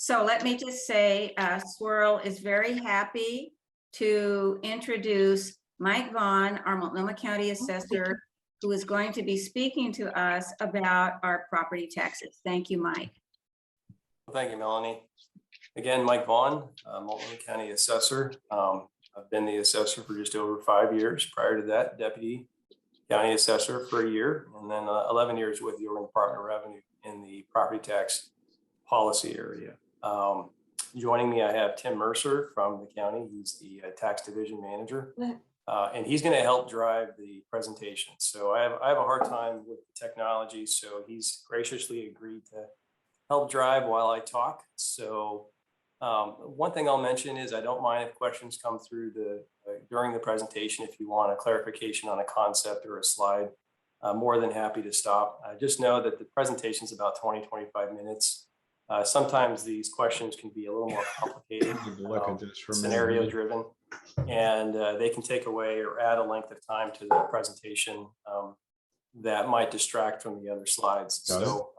So let me just say, SWHRL is very happy to introduce Mike Vaughn, our Multnomah County Assessor, who is going to be speaking to us about our property taxes. Thank you, Mike. Well, thank you, Melanie. Again, Mike Vaughn, Multnomah County Assessor. I've been the assessor for just over 5 years. Prior to that, Deputy County Assessor for a year, and then 11 years with the Oregon Department of Revenue in the property tax policy area. Joining me, I have Tim Mercer from the county. He's the tax division manager, and he's going to help drive the presentation. So I have a hard time with the technology, so he's graciously agreed to help drive while I talk. So one thing I'll mention is I don't mind if questions come through during the presentation. If you want a clarification on a concept or a slide, I'm more than happy to stop. Just know that the presentation is about 20-25 minutes. Sometimes these questions can be a little more complicated, scenario driven, and they can take away or add a length of time to the presentation that might distract from the other slides. So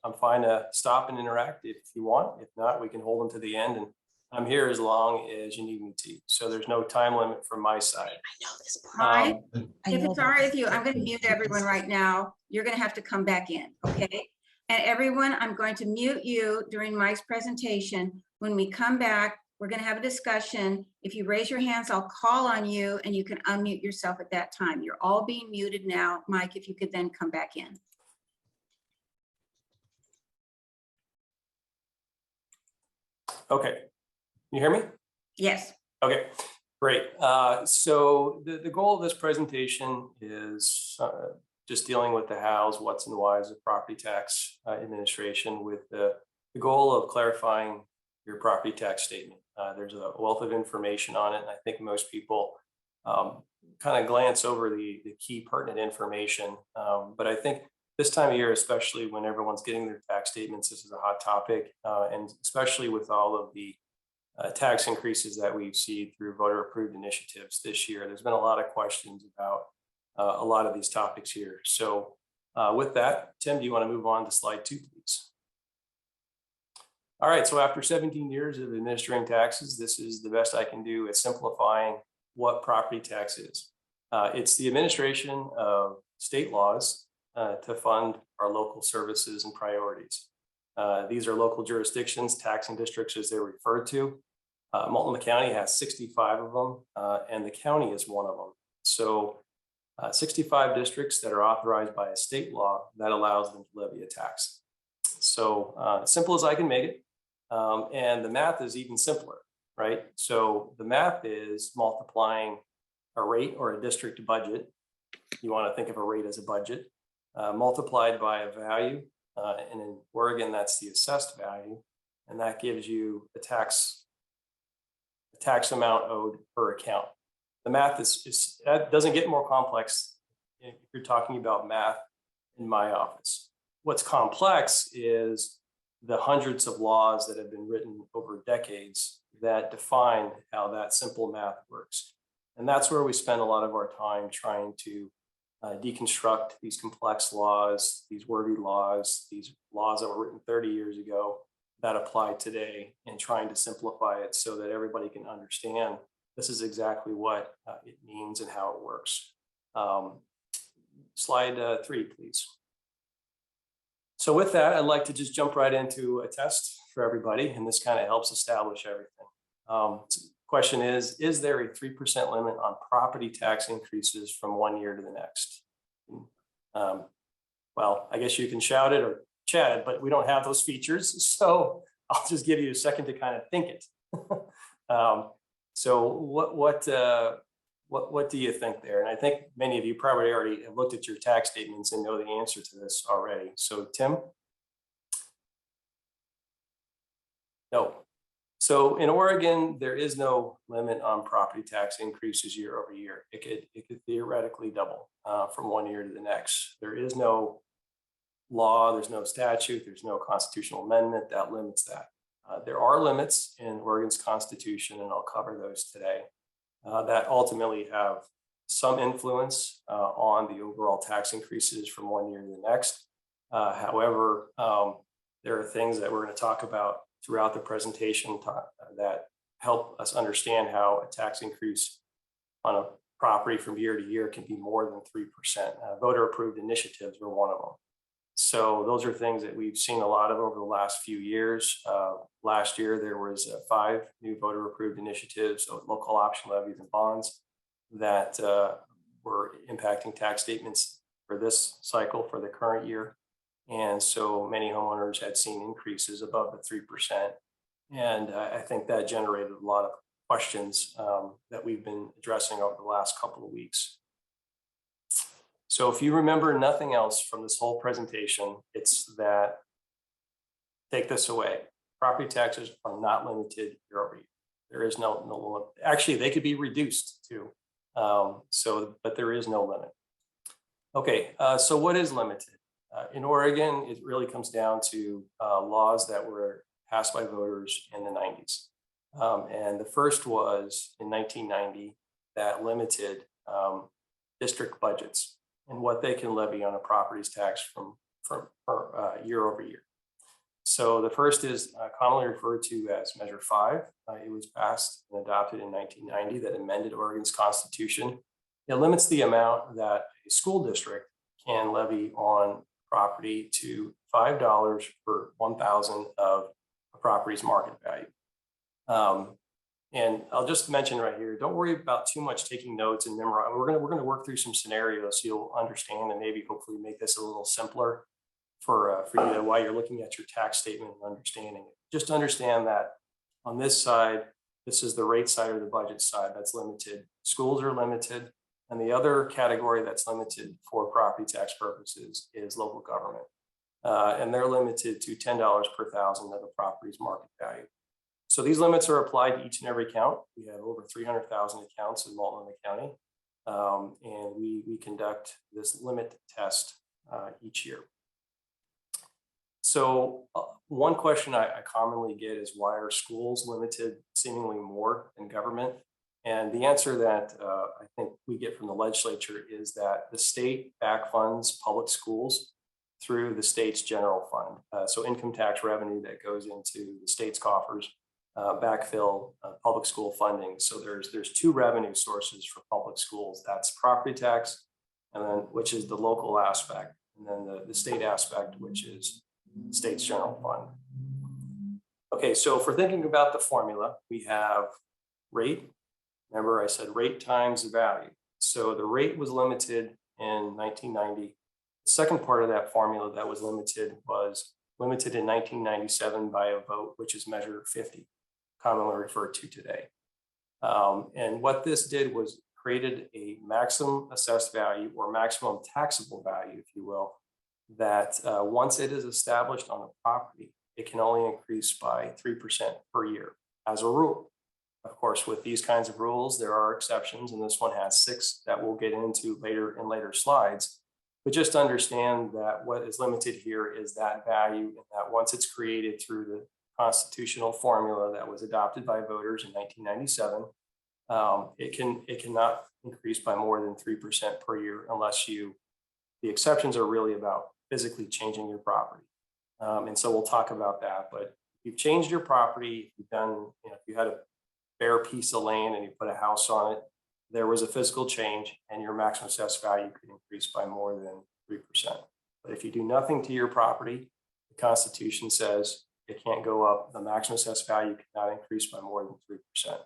I'm fine to stop and interact if you want. If not, we can hold them to the end, and I'm here as long as you need me to. So there's no time limit from my side. I know this part. If it's all right with you, I'm going to mute everyone right now. You're going to have to come back in, okay? And everyone, I'm going to mute you during Mike's presentation. When we come back, we're going to have a discussion. If you raise your hands, I'll call on you and you can unmute yourself at that time. You're all being muted now. Mike, if you could then come back in. Okay, you hear me? Yes. Okay, great. So the goal of this presentation is just dealing with the hows, what's, and whys of property tax administration, with the goal of clarifying your property tax statement. There's a wealth of information on it, and I think most people kind of glance over the key pertinent information. But I think this time of year, especially when everyone's getting their tax statements, this is a hot topic, and especially with all of the tax increases that we've seen through voter approved initiatives this year. There's been a lot of questions about a lot of these topics here. So with that, Tim, do you want to move on to slide 2, please? All right, so after 17 years of administering taxes, this is the best I can do at simplifying what property tax is. It's the administration of state laws to fund our local services and priorities. These are local jurisdictions, taxing districts as they're referred to. Multnomah County has 65 of them, and the county is one of them. So 65 districts that are authorized by a state law that allows them to levy a tax. So simple as I can make it. And the math is even simpler, right? So the math is multiplying a rate or a district budget. You want to think of a rate as a budget, multiplied by a value. And in Oregon, that's the assessed value. And that gives you a tax amount owed per account. The math that doesn't get more complex if you're talking about math in my office. What's complex is the hundreds of laws that have been written over decades that define how that simple math works. And that's where we spend a lot of our time trying to deconstruct these complex laws, these wordy laws, these laws that were written 30 years ago that apply today, and trying to simplify it so that everybody can understand this is exactly what it means and how it works. Slide 3, please. So with that, I'd like to just jump right into a test for everybody, and this kind of helps establish everything. Question is there a 3% limit on property tax increases from one year to the next? Well, I guess you can shout it or chat it, but we don't have those features. So I'll just give you a second to kind of think it. So what do you think there? And I think many of you probably already have looked at your tax statements and know the answer to this already. So Tim? No. So in Oregon, there is no limit on property tax increases year over year. It could theoretically double from one year to the next. There is no law, there's no statute, there's no constitutional amendment that limits that. There are limits in Oregon's constitution, and I'll cover those today, that ultimately have some influence on the overall tax increases from one year to the next. However, there are things that we're going to talk about throughout the presentation that help us understand how a tax increase on a property from year to year can be more than 3%. Voter approved initiatives were one of them. So those are things that we've seen a lot of over the last few years. Last year, there was 5 new voter approved initiatives, so local option levies and bonds that were impacting tax statements for this cycle for the current year. And so many homeowners had seen increases above the 3%. And I think that generated a lot of questions that we've been addressing over the last couple of weeks. So if you remember nothing else from this whole presentation, it's that, take this away, property taxes are not limited year over year. There is no actually, they could be reduced too. But there is no limit. Okay, so what is limited? In Oregon, it really comes down to laws that were passed by voters in the 90s. And the first was in 1990 that limited district budgets and what they can levy on a property's tax from year over year. So the first is commonly referred to as Measure 5. It was passed and adopted in 1990 that amended Oregon's constitution. It limits the amount that a school district can levy on property to $5 per 1,000 of a property's market value. And I'll just mention right here, don't worry about too much taking notes and memorizing. We're gonna work through some scenarios so you'll understand and maybe hopefully make this a little simpler for you while you're looking at your tax statement and understanding it. Just understand that on this side, this is the rate side or the budget side that's limited. Schools are limited. And the other category that's limited for property tax purposes is local government. And they're limited to $10 per 1,000 of the property's market value. So these limits are applied to each and every account. We have over 300,000 accounts in Multnomah County. And we conduct this limit test each year. So one question I commonly get is, why are schools limited seemingly more than government? And the answer that I think we get from the legislature is that the state back funds public schools through the state's general fund. So income tax revenue that goes into the state's coffers backfill public school funding. So there's 2 revenue sources for public schools. That's property tax, and then which is the local aspect, and then the state aspect, which is state's general fund. Okay, so if we're thinking about the formula, we have rate. Remember, I said rate times value. So the rate was limited in 1990. The second part of that formula that was limited in 1997 by a vote, which is Measure 50, commonly referred to today. And what this did was created a maximum assessed value or maximum taxable value, if you will, that once it is established on the property, it can only increase by 3% per year as a rule. Of course, with these kinds of rules, there are exceptions, and this one has 6 that we'll get into later in later slides. But just understand that what is limited here is that value, and that once it's created through the constitutional formula that was adopted by voters in 1997, it cannot increase by more than 3% per year unless the exceptions are really about physically changing your property. And so we'll talk about that. But if you've changed your property, if you had a bare piece of land and you put a house on it, there was a physical change and your maximum assessed value could increase by more than 3%. But if you do nothing to your property, the Constitution says it can't go up. The maximum assessed value cannot increase by more than 3%.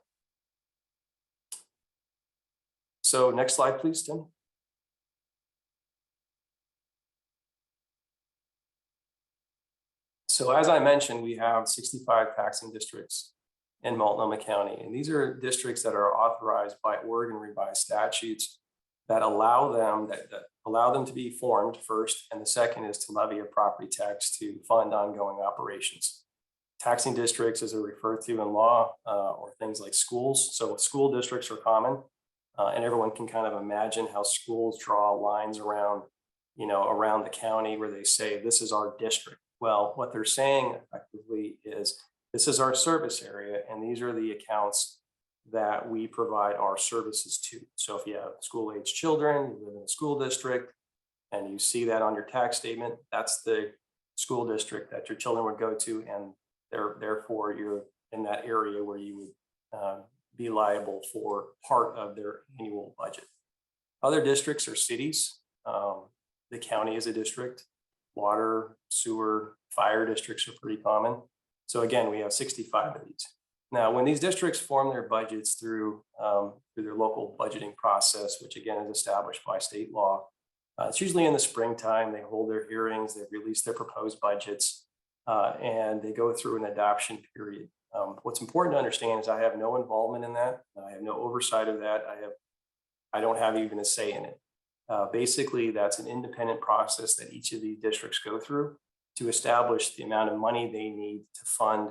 So next slide, please, Tim. So as I mentioned, we have 65 taxing districts in Multnomah County. And these are districts that are authorized by Oregon revised statutes that allow them to be formed first. And the second is to levy a property tax to fund ongoing operations. Taxing districts, as they're referred to in law, or things like schools. So school districts are common, and everyone can kind of imagine how schools draw lines around the county where they say, this is our district. Well, what they're saying effectively is, this is our service area, and these are the accounts that we provide our services to. So if you have school-age children, you live in a school district, and you see that on your tax statement, that's the school district that your children would go to, and therefore you're in that area where you would be liable for part of their annual budget. Other districts are cities. The county is a district. Water, sewer, fire districts are pretty common. So again, we have 65 of these. Now, when these districts form their budgets through their local budgeting process, which again is established by state law, it's usually in the springtime. They hold their hearings, they release their proposed budgets, and they go through an adoption period. What's important to understand is I have no involvement in that. I have no oversight of that. I don't have even a say in it. Basically, that's an independent process that each of these districts go through to establish the amount of money they need to fund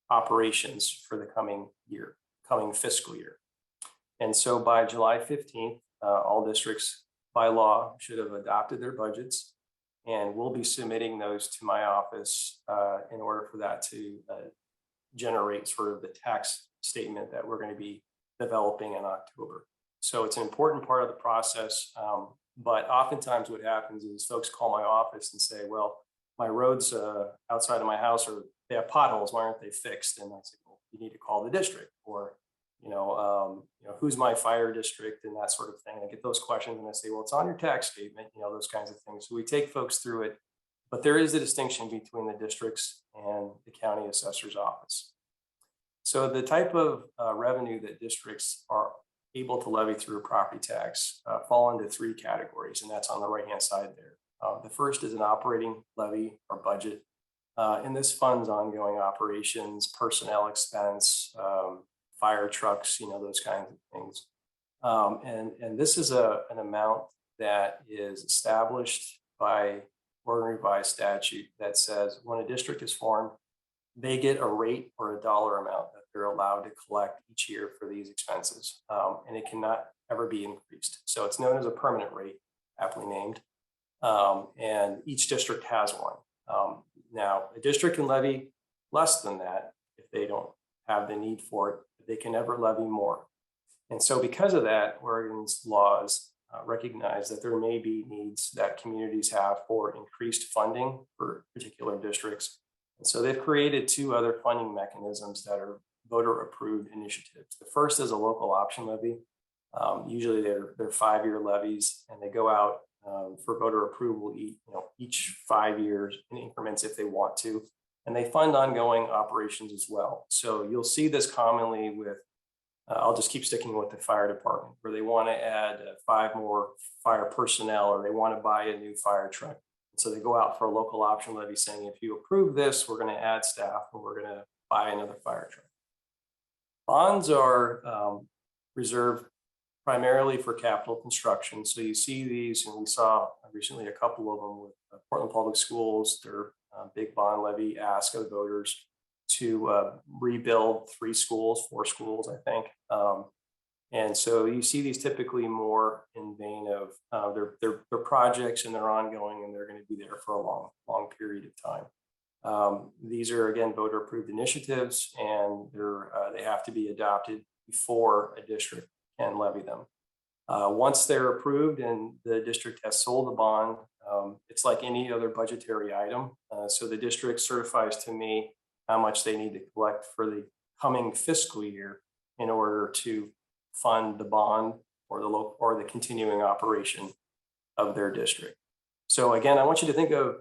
operations for the coming fiscal year. And so by July 15th, all districts by law should have adopted their budgets, and we'll be submitting those to my office in order for that to generate sort of the tax statement that we're going to be developing in October. So it's an important part of the process, but oftentimes what happens is folks call my office and say, well, my roads outside of my house they have potholes, why aren't they fixed? And I say, well, you need to call the district, or who's my fire district and that sort of thing. I get those questions and I say, well, it's on your tax statement, those kinds of things. So we take folks through it, but there is a distinction between the districts and the county assessor's office. So the type of revenue that districts are able to levy through a property tax fall into three categories, and that's on the right-hand side there. The first is an operating levy or budget, and this funds ongoing operations, personnel expense, fire trucks, those kinds of things. And this is an amount that is established by ordinary by statute that says when a district is formed, they get a rate or a dollar amount that they're allowed to collect each year for these expenses. And it cannot ever be increased. So it's known as a permanent rate, aptly named. And each district has one. Now, a district can levy less than that if they don't have the need for it, but they can never levy more. And so because of that, Oregon's laws recognize that there may be needs that communities have for increased funding for particular districts. And so they've created two other funding mechanisms that are voter-approved initiatives. The first is a local option levy. Usually they're 5-year levies, and they go out for voter approval each 5 years in increments if they want to. And they fund ongoing operations as well. So you'll see this commonly with, I'll just keep sticking with the fire department, where they want to add 5 more fire personnel, or they want to buy a new fire truck. So they go out for a local option levy saying, if you approve this, we're going to add staff and we're going to buy another fire truck. Bonds are reserved primarily for capital construction. So you see these, and we saw recently a couple of them with Portland Public Schools, their big bond levy ask of voters to rebuild 4 schools, I think. And so you see these typically more in vein of they're projects and they're ongoing, and they're going to be there for a long period of time. These are, again, voter approved initiatives, and they have to be adopted before a district can levy them. Once they're approved and the district has sold the bond, it's like any other budgetary item. So the district certifies to me how much they need to collect for the coming fiscal year in order to fund the bond or the continuing operation of their district. So again, I want you to think of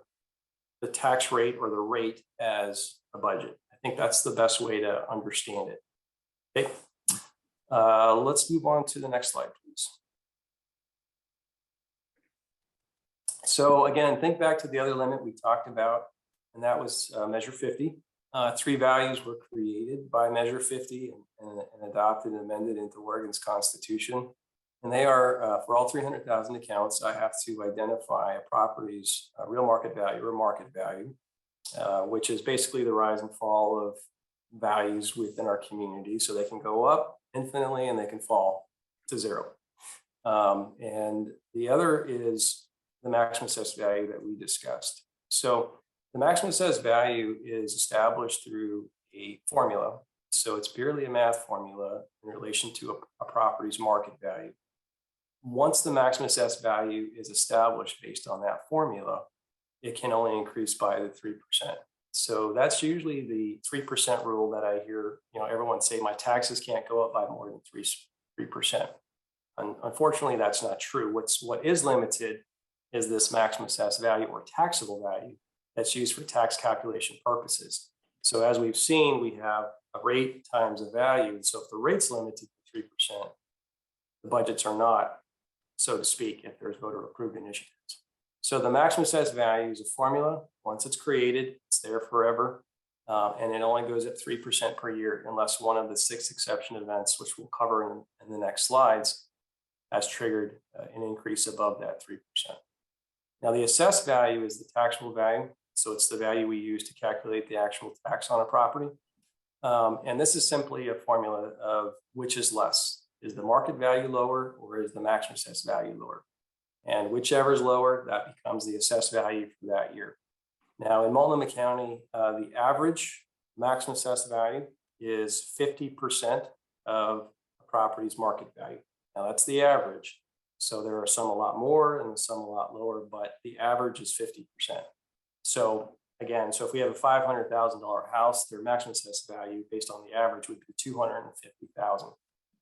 the tax rate or the rate as a budget. I think that's the best way to understand it. Okay. Let's move on to the next slide, please. So again, think back to the other limit we talked about, and that was Measure 50. 3 values were created by Measure 50 and adopted and amended into Oregon's Constitution. And they are, for all 300,000 accounts, I have to identify a property's real market value or market value, which is basically the rise and fall of values within our community. So they can go up infinitely and they can fall to 0. And the other is the maximum assessed value that we discussed. So the maximum assessed value is established through a formula. So it's purely a math formula in relation to a property's market value. Once the maximum assessed value is established based on that formula, it can only increase by the 3%. So that's usually the 3% rule that I hear, everyone say my taxes can't go up by more than 3%. Unfortunately, that's not true. What is limited is this maximum assessed value or taxable value that's used for tax calculation purposes. So as we've seen, we have a rate times a value. So if the rate's limited to 3%, the budgets are not, so to speak, if there's voter approved initiatives. So the maximum assessed value is a formula. Once it's created, it's there forever. And it only goes at 3% per year unless one of the 6 exception events, which we'll cover in the next slides, has triggered an increase above that 3%. Now, the assessed value is the taxable value. So it's the value we use to calculate the actual tax on a property. And this is simply a formula of which is less. Is the market value lower or is the maximum assessed value lower? And whichever is lower, that becomes the assessed value for that year. Now, in Multnomah County, the average maximum assessed value is 50% of a property's market value. Now, that's the average. So there are some a lot more and some a lot lower, but the average is 50%. So again, if we have a $500,000 house, their maximum assessed value based on the average would be $250,000.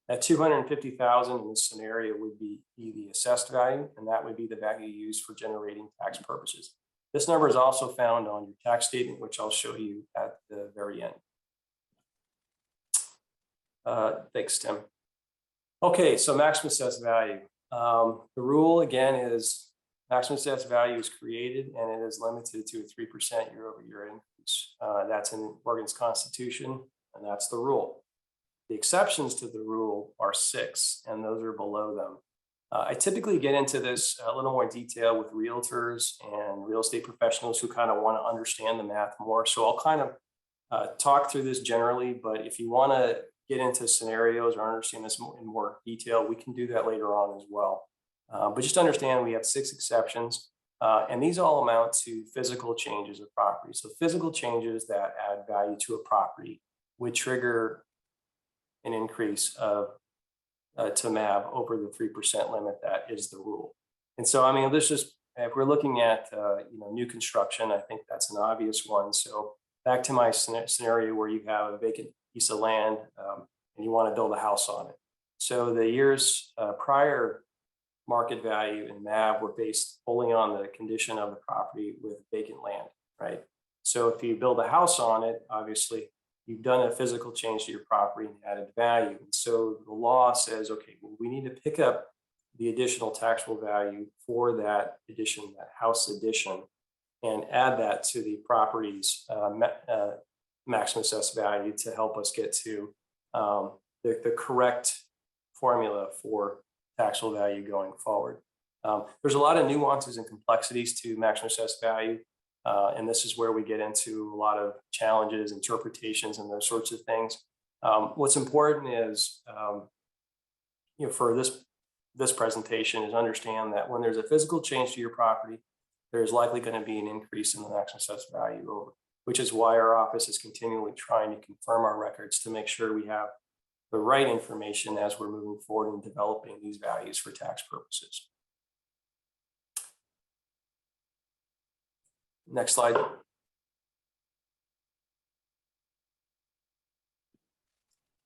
That $250,000 in this scenario would be the assessed value, and that would be the value used for generating tax purposes. This number is also found on your tax statement, which I'll show you at the very end. Thanks, Tim. Okay, so maximum assessed value. The rule again is maximum assessed value is created and it is limited to a 3% year-over-year increase. That's in Oregon's Constitution, and that's the rule. The exceptions to the rule are 6, and those are below them. I typically get into this a little more detail with realtors and real estate professionals who kind of want to understand the math more. So I'll kind of talk through this generally, but if you want to get into scenarios or understand this in more detail, we can do that later on as well. But just understand we have 6 exceptions, and these all amount to physical changes of property. So physical changes that add value to a property would trigger an increase of to MAV over the 3% limit. That is the rule. And so, I mean, this just, if we're looking at new construction, I think that's an obvious one. So back to my scenario where you have a vacant piece of land and you want to build a house on it. So the years prior market value and MAV were based fully on the condition of the property with vacant land, right? So if you build a house on it, obviously you've done a physical change to your property and added value. And so the law says, okay, well, we need to pick up the additional taxable value for that addition, that house addition, and add that to the property's maximum assessed value to help us get to the correct formula for taxable value going forward. There's a lot of nuances and complexities to maximum assessed value. And this is where we get into a lot of challenges, interpretations, and those sorts of things. What's important is, for this presentation is understand that when there's a physical change to your property, there's likely going to be an increase in the maximum assessed value over, which is why our office is continually trying to confirm our records to make sure we have the right information as we're moving forward and developing these values for tax purposes. Next slide.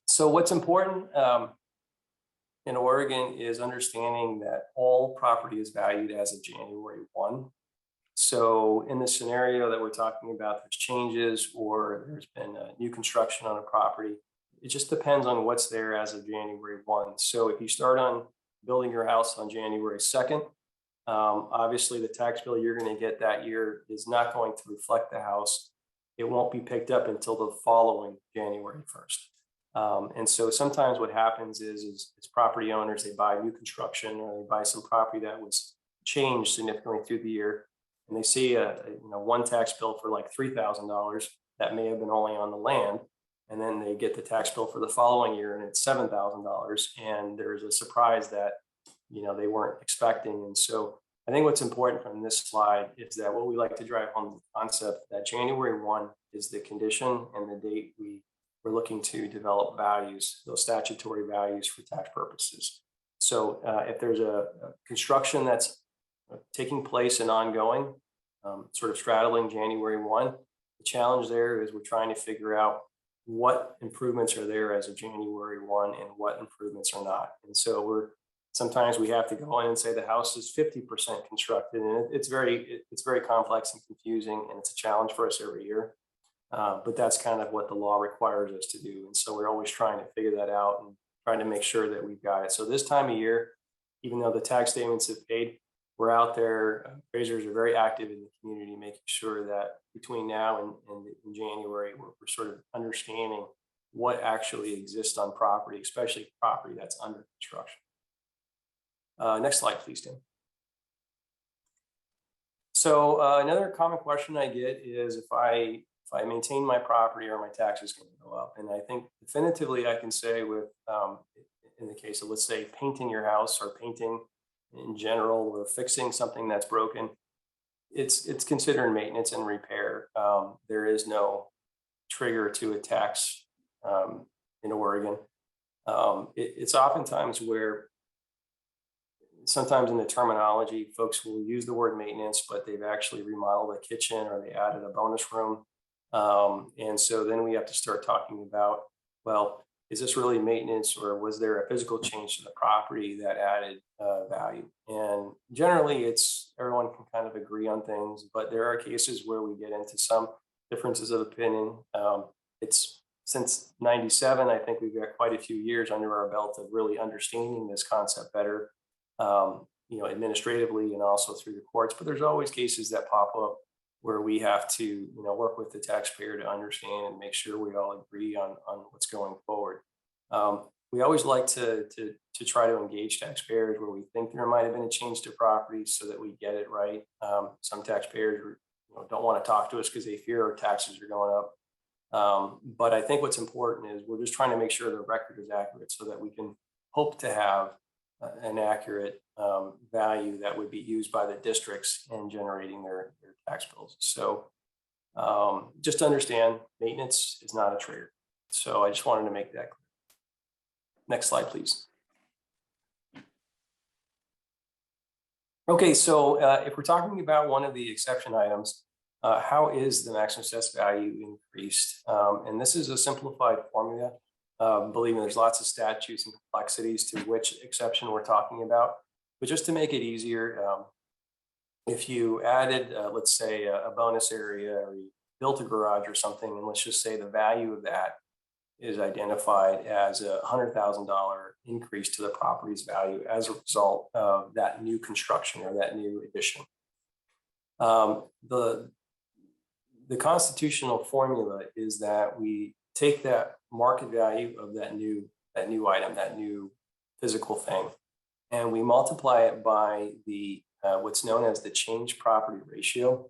So what's important in Oregon is understanding that all property is valued as of January 1. So in the scenario that we're talking about, there's changes or there's been a new construction on a property. It just depends on what's there as of January 1. So if you start on building your house on January 2nd, obviously the tax bill you're going to get that year is not going to reflect the house. It won't be picked up until the following January 1st. And so sometimes what happens is property owners, they buy new construction or they buy some property that was changed significantly through the year. And they see one tax bill for like $3,000 that may have been only on the land. And then they get the tax bill for the following year and it's $7,000. And there's a surprise that, they weren't expecting. And so I think what's important from this slide is that what we like to drive home the concept that January 1 is the condition and the date we're looking to develop values, those statutory values for tax purposes. So if there's a construction that's taking place and ongoing, sort of straddling January 1, The challenge there is we're trying to figure out what improvements are there as of January 1 and what improvements are not. And so sometimes we have to go in and say the house is 50% constructed, and it's very complex and confusing, and it's a challenge for us every year. But that's kind of what the law requires us to do. And so we're always trying to figure that out and trying to make sure that we've got it. So this time of year, even though the tax statements have paid, we're out there. Appraisers are very active in the community, making sure that between now and in January, we're sort of understanding what actually exists on property, especially property that's under construction. Next slide, please, Tim. So another common question I get is if I maintain my property, are my taxes going to go up? And I think definitively I can say with, in the case of, let's say, painting your house or painting in general or fixing something that's broken, it's considered maintenance and repair. There is no trigger to a tax in Oregon. It's oftentimes where sometimes in the terminology, folks will use the word maintenance, but they've actually remodeled a kitchen or they added a bonus room. And so then we have to start talking about, well, is this really maintenance, or was there a physical change to the property that added value? And generally everyone can kind of agree on things, but there are cases where we get into some differences of opinion. It's since 97, I think we've got quite a few years under our belt of really understanding this concept better, administratively and also through the courts. But there's always cases that pop up where we have to, work with the taxpayer to understand and make sure we all agree on what's going forward. We always like to try to engage taxpayers where we think there might have been a change to property so that we get it right. Some taxpayers don't want to talk to us because they fear our taxes are going up. But I think what's important is we're just trying to make sure the record is accurate so that we can hope to have an accurate value that would be used by the districts in generating their tax bills. So just to understand, maintenance is not a trigger. So I just wanted to make that clear. Next slide, please. Okay, so if we're talking about one of the exception items, how is the maximum assessed value increased? And this is a simplified formula. Believe me, there's lots of statutes and complexities to which exception we're talking about. But just to make it easier, if you added, let's say, a bonus area, or you built a garage or something, and let's just say the value of that is identified as a $100,000 increase to the property's value as a result of that new construction or that new addition. The constitutional formula is that we take that market value of that new item, that new physical thing, and we multiply it by the what's known as the change property ratio.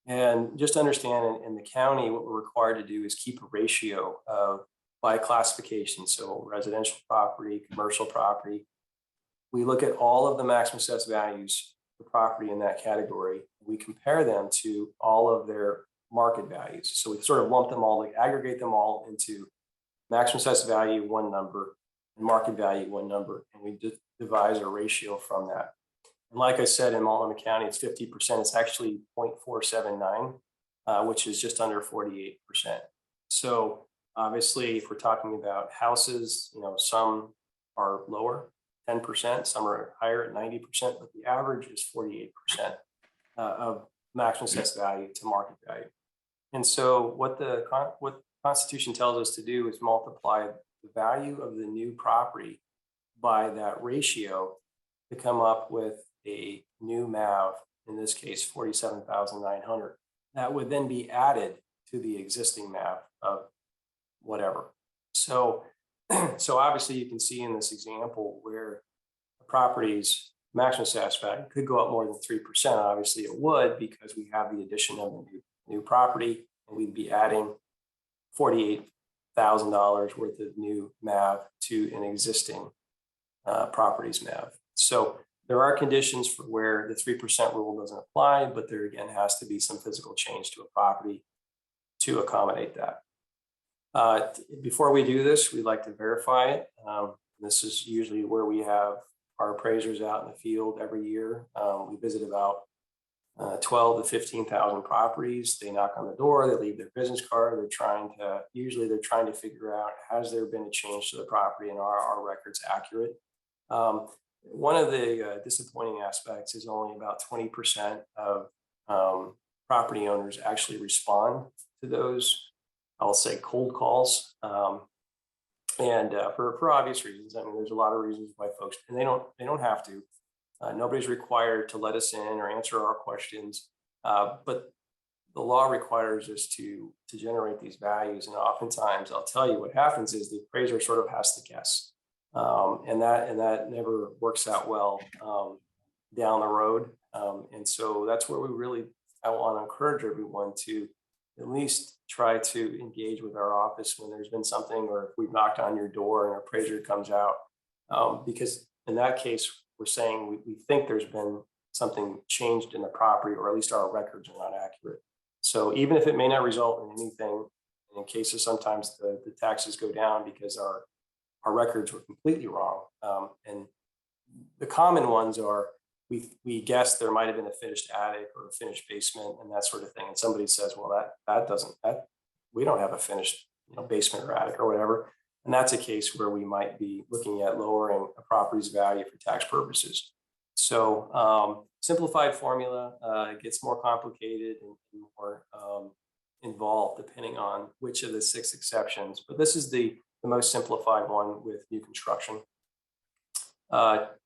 And just understand in the county, what we're required to do is keep a ratio by classification. So residential property, commercial property. We look at all of the maximum assessed values for property in that category. We compare them to all of their market values. So we sort of lump them all, like aggregate them all into maximum assessed value, one number, and market value, one number. And we devise a ratio from that. And like I said, in Multnomah County, it's 50%. It's actually 0.479, which is just under 48%. So obviously, if we're talking about houses, some are lower, 10%, some are higher at 90%, but the average is 48% of maximum assessed value to market value. And so what the Constitution tells us to do is multiply the value of the new property by that ratio to come up with a new MAV, in this case, 47,900. That would then be added to the existing MAV of whatever. So obviously you can see in this example where the property's maximum assessed value could go up more than 3%. Obviously it would, because we have the addition of the new property, and we'd be adding $48,000 worth of new MAV to an existing property's MAV. So there are conditions for where the 3% rule doesn't apply, but there again has to be some physical change to a property to accommodate that. Before we do this, we'd like to verify it. This is usually where we have our appraisers out in the field every year. We visit about 12 to 15,000 properties. They knock on the door, they leave their business card. Usually they're trying to figure out, has there been a change to the property and are our records accurate? One of the disappointing aspects is only about 20% of property owners actually respond to those, I'll say, cold calls. For obvious reasons. I mean, there's a lot of reasons why folks, and they don't have to. Nobody's required to let us in or answer our questions, but the law requires us to generate these values. And oftentimes, I'll tell you what happens is the appraiser sort of has to guess, and that never works out well down the road. And so that's where I want to encourage everyone to at least try to engage with our office when there's been something, or if we've knocked on your door and our appraiser comes out, because in that case, we're saying we think there's been something changed in the property, or at least our records are not accurate. So even if it may not result in anything, in cases sometimes the taxes go down because our records were completely wrong. And the common ones are, we guess there might have been a finished attic or a finished basement and that sort of thing. And somebody says, well, we don't have a finished basement or attic or whatever. And that's a case where we might be looking at lowering a property's value for tax purposes. So simplified formula, it gets more complicated and more involved depending on which of the 6 exceptions. But this is the most simplified one with new construction.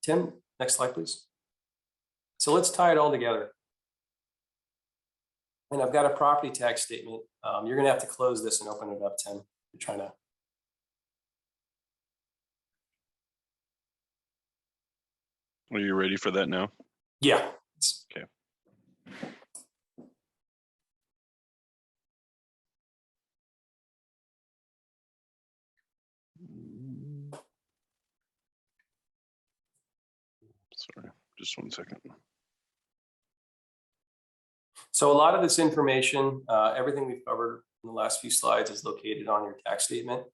Tim, next slide, please. So let's tie it all together. And I've got a property tax statement. You're going to have to close this and open it up, Tim. You're trying to. Are you ready for that now? Yeah. Okay. Sorry, just 1 second. So a lot of this information, everything we've covered in the last few slides is located on your tax statement,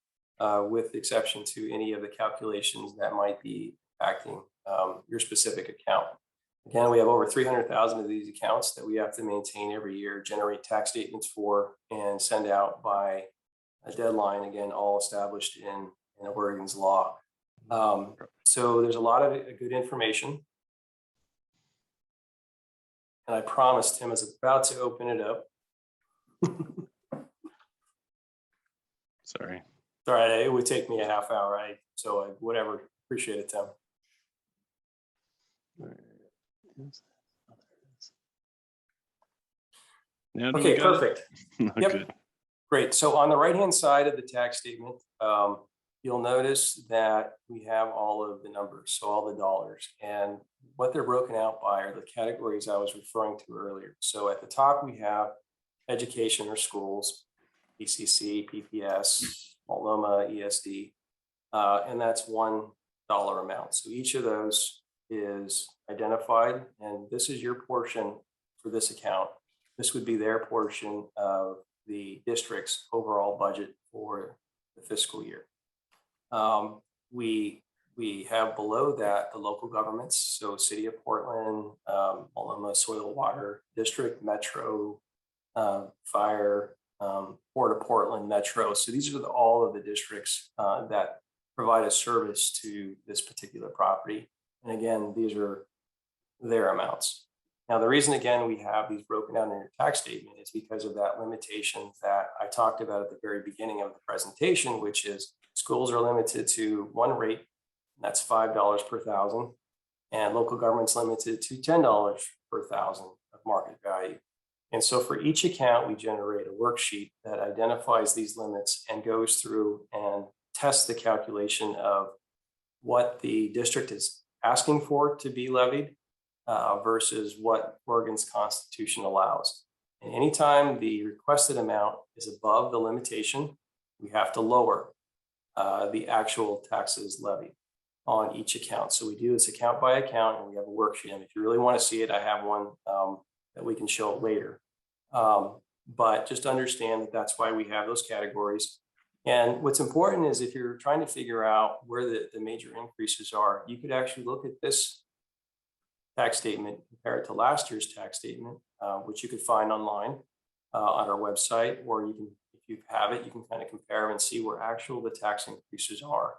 with the exception to any of the calculations that might be impacting your specific account. Again, we have over 300,000 of these accounts that we have to maintain every year, generate tax statements for, and send out by a deadline, again, all established in Oregon's law. So there's a lot of good information. And I promised Tim I was about to open it up. Sorry. All right, it would take me a half hour, whatever. Appreciate it, Tim. Now, okay, perfect. Yep. Good. Great. So on the right-hand side of the tax statement, you'll notice that we have all of the numbers, so all the dollars, and what they're broken out by are the categories I was referring to earlier. So at the top, we have education or schools, PCC, PPS, Multnomah, ESD, and that's $1 amount. So each of those is identified, and this is your portion for this account. This would be their portion of the district's overall budget for the fiscal year. We have below that the local governments, so City of Portland, Multnomah Soil Water District, Metro, Fire, Port of Portland, Metro. So these are all of the districts that provide a service to this particular property. And again, these are their amounts. Now, the reason, again, we have these broken down in your tax statement is because of that limitation that I talked about at the very beginning of the presentation, which is schools are limited to one rate, and that's $5 per thousand, and local government's limited to $10 per thousand of market value. And so for each account, we generate a worksheet that identifies these limits and goes through and tests the calculation of what the district is asking for to be levied versus what Oregon's Constitution allows. And anytime the requested amount is above the limitation, we have to lower the actual taxes levied on each account. So we do this account by account, and we have a worksheet. And if you really want to see it, I have one that we can show later. But just understand that that's why we have those categories. And what's important is if you're trying to figure out where the major increases are, you could actually look at this tax statement, compare it to last year's tax statement, which you could find online on our website, or you can, if you have it, you can kind of compare and see where the tax increases are.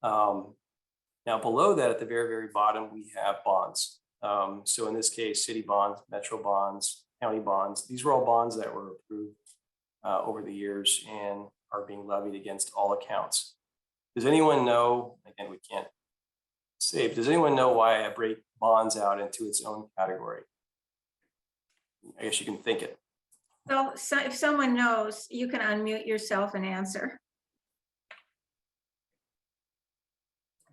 Now below that, at the very, very bottom, we have bonds. So in this case, city bonds, metro bonds, county bonds. These were all bonds that were approved over the years and are being levied against all accounts. Does anyone know, again, we can't say, does anyone know why I break bonds out into its own category? I guess you can think it. So if someone knows, you can unmute yourself and answer.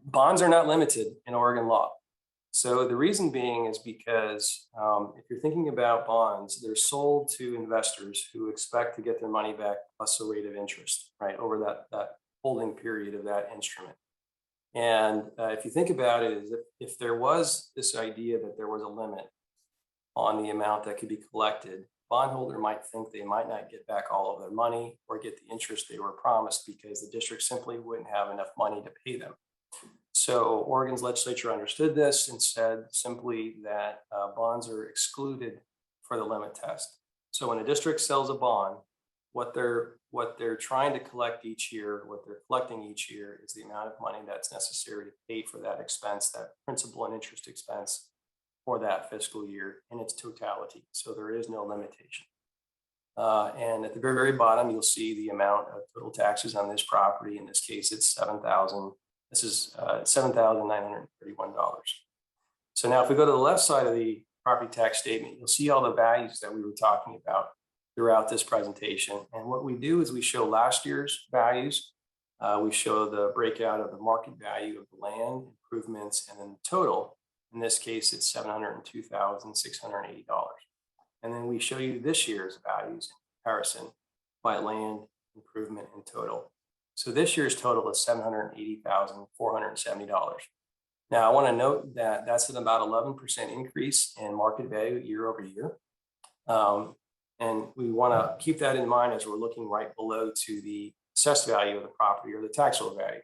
Bonds are not limited in Oregon law. So the reason being is because if you're thinking about bonds, they're sold to investors who expect to get their money back plus a rate of interest, right, over that holding period of that instrument. And if you think about it, is if there was this idea that there was a limit on the amount that could be collected, bondholder might think they might not get back all of their money or get the interest they were promised because the district simply wouldn't have enough money to pay them. So Oregon's legislature understood this and said simply that bonds are excluded for the limit test. So when a district sells a bond, what they're trying to collect each year, what they're collecting each year is the amount of money that's necessary to pay for that expense, that principal and interest expense for that fiscal year in its totality. So there is no limitation. And at the very, very bottom, you'll see the amount of total taxes on this property. In this case, it's $7,931. So now if we go to the left side of the property tax statement, you'll see all the values that we were talking about throughout this presentation. And what we do is we show last year's values. We show the breakout of the market value of the land, improvements, and then the total. In this case, it's $702,680. And then we show you this year's values in comparison by land, improvement, and total. So this year's total is $780,470. Now, I want to note that that's an about 11% increase in market value year over year. And we want to keep that in mind as we're looking right below to the assessed value of the property or the taxable value.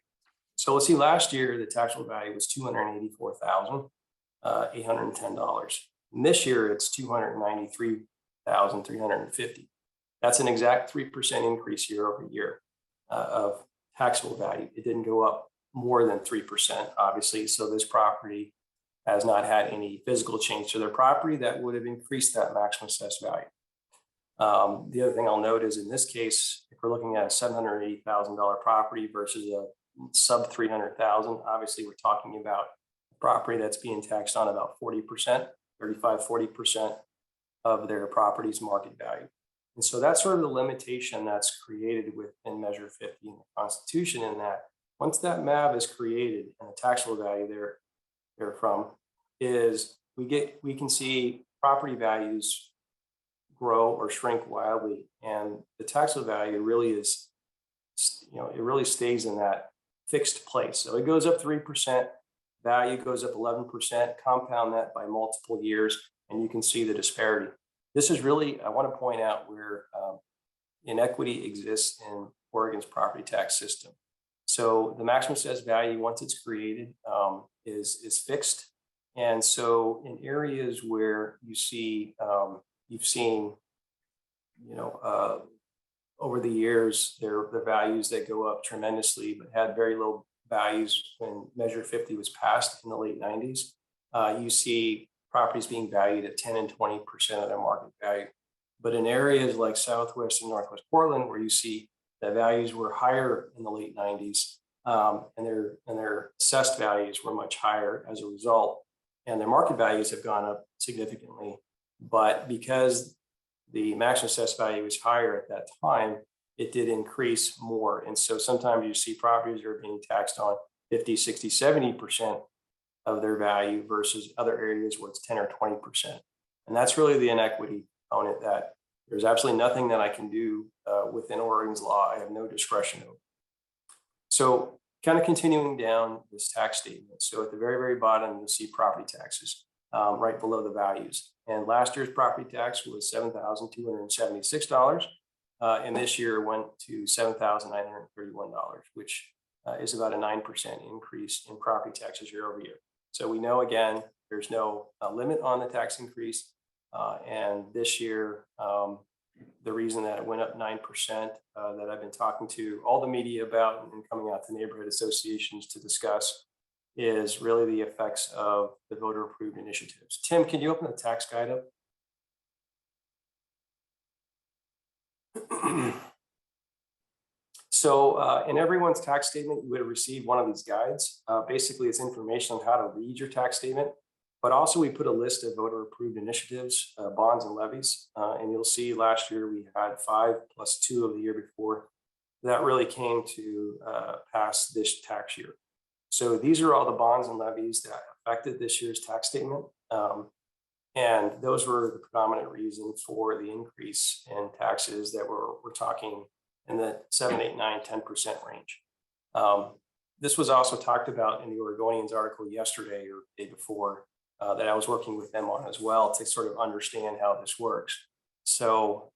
So let's see, last year, the taxable value was $284,810. And this year, it's $293,350. That's an exact 3% increase year over year of taxable value. It didn't go up more than 3%, obviously. So this property has not had any physical change to their property that would have increased that maximum assessed value. The other thing I'll note is in this case, if we're looking at a $780,000 property versus a sub 300,000, obviously we're talking about a property that's being taxed on about 40%, 40% of their property's market value. And so that's sort of the limitation that's created within Measure 50 in the Constitution, in that once that MAV is created and the taxable value therefrom is, we can see property values grow or shrink wildly, and the taxable value really is, it really stays in that fixed place. So it goes up 3%, value goes up 11%, compound that by multiple years, and you can see the disparity. This is really, I want to point out where inequity exists in Oregon's property tax system. So the maximum assessed value, once it's created, is fixed. And so in areas where you see, you've seen, over the years, there are values that go up tremendously, but had very low values when Measure 50 was passed in the late 90s. You see properties being valued at 10 and 20% of their market value. But in areas like Southwest and Northwest Portland, where you see that values were higher in the late 90s, and their assessed values were much higher as a result, and their market values have gone up significantly. But because the maximum assessed value was higher at that time, it did increase more. And so sometimes you see properties that are being taxed on 50, 60, 70% of their value versus other areas where it's 10 or 20%. And that's really the inequity component, that there's absolutely nothing that I can do within Oregon's law. I have no discretion over. So kind of continuing down this tax statement. So at the very, very bottom, you'll see property taxes right below the values. And last year's property tax was $7,276. And this year went to $7,931, which is about a 9% increase in property taxes year over year. So we know, again, there's no limit on the tax increase. And this year, the reason that it went up 9% that I've been talking to all the media about and coming out to neighborhood associations to discuss is really the effects of the voter approved initiatives. Tim, can you open the tax guide up? So in everyone's tax statement, you would have received one of these guides. Basically, it's information on how to read your tax statement, but also we put a list of voter approved initiatives, bonds and levies. And you'll see last year we had 5 plus 2 of the year before. That really came to pass this tax year. So these are all the bonds and levies that affected this year's tax statement. And those were the predominant reason for the increase in taxes that we're talking in the 7, 8, 9, 10% range. This was also talked about in the Oregonian's article yesterday or the day before that I was working with them on as well to sort of understand how this works. So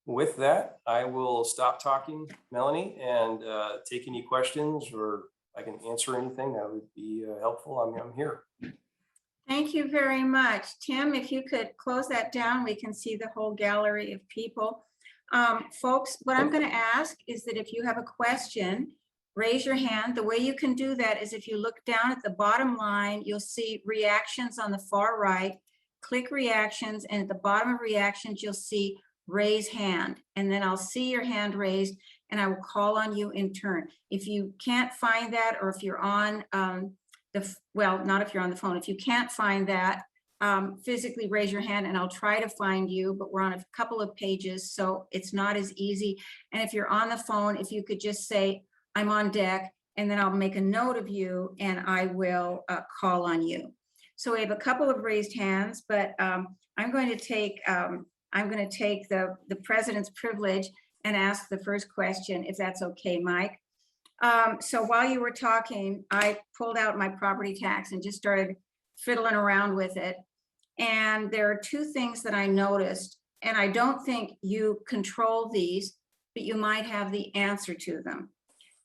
with that, I will stop talking, Melanie, and take any questions, or I can answer anything that would be helpful. I'm here. Thank you very much. Tim, if you could close that down, we can see the whole gallery of people. Folks, what I'm going to ask is that if you have a question, raise your hand. The way you can do that is if you look down at the bottom line, you'll see reactions on the far right. Click reactions, and at the bottom of reactions, you'll see raise hand, and then I'll see your hand raised and I will call on you in turn. If you can't find that, or if you're on well, not if you're on the phone, if you can't find that, physically raise your hand and I'll try to find you, but we're on a couple of pages, so it's not as easy. And if you're on the phone, if you could just say, I'm on deck, and then I'll make a note of you and I will call on you. So we have a couple of raised hands, but I'm going to take the president's privilege and ask the first question, if that's okay, Mike. So while you were talking, I pulled out my property tax and just started fiddling around with it. And there are 2 things that I noticed, and I don't think you control these, but you might have the answer to them.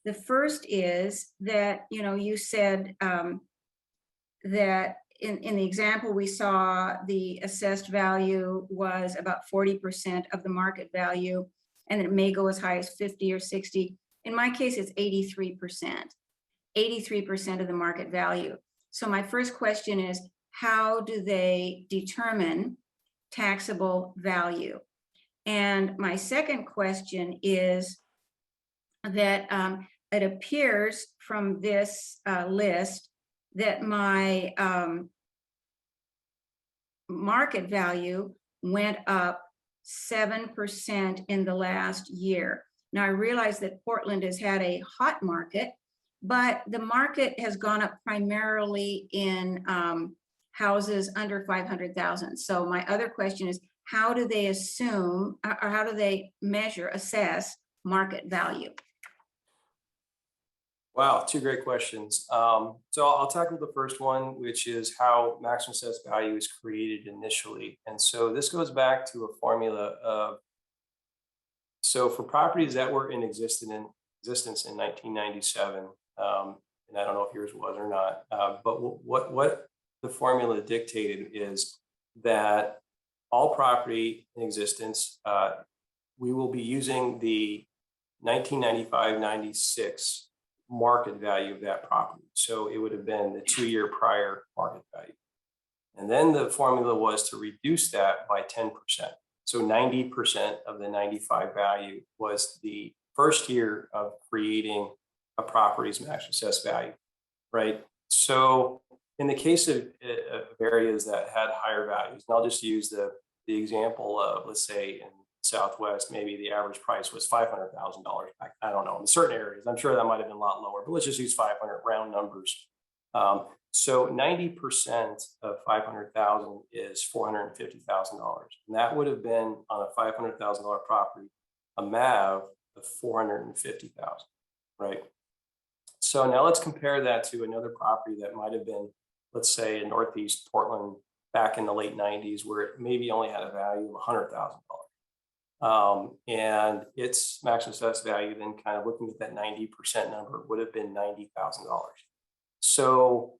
The first is that, you know, you said that in the example we saw, the assessed value was about 40% of the market value, and it may go as high as 50 or 60. In my case, it's 83% of the market value. So my first question is, how do they determine taxable value? And my second question is that it appears from this list that my market value went up 7% in the last year. Now, I realize that Portland has had a hot market, but the market has gone up primarily in houses under 500,000. So my other question is, how do they assume, or how do they measure, assess market value? Wow, 2 great questions. So I'll tackle the first one, which is how maximum assessed value is created initially. And so this goes back to a formula of, so for properties that were in existence in 1997, and I don't know if yours was or not, but what the formula dictated is that all property in existence, we will be using the 1995-96 market value of that property. So it would have been the 2-year prior market value. And then the formula was to reduce that by 10%. So 90% of the 95 value was the first year of creating a property's maximum assessed value, right? So in the case of areas that had higher values, and I'll just use the example of, let's say in Southwest, maybe the average price was $500,000 back. I don't know, in certain areas, I'm sure that might have been a lot lower, but let's just use 500 round numbers. So 90% of 500,000 is $450,000. And that would have been on a $500,000 property, a MAV of $450,000, right? So now let's compare that to another property that might have been, let's say in Northeast Portland back in the late 90s, where it maybe only had a value of $100,000. And its maximum assessed value, then kind of looking at that 90% number, would have been $90,000. So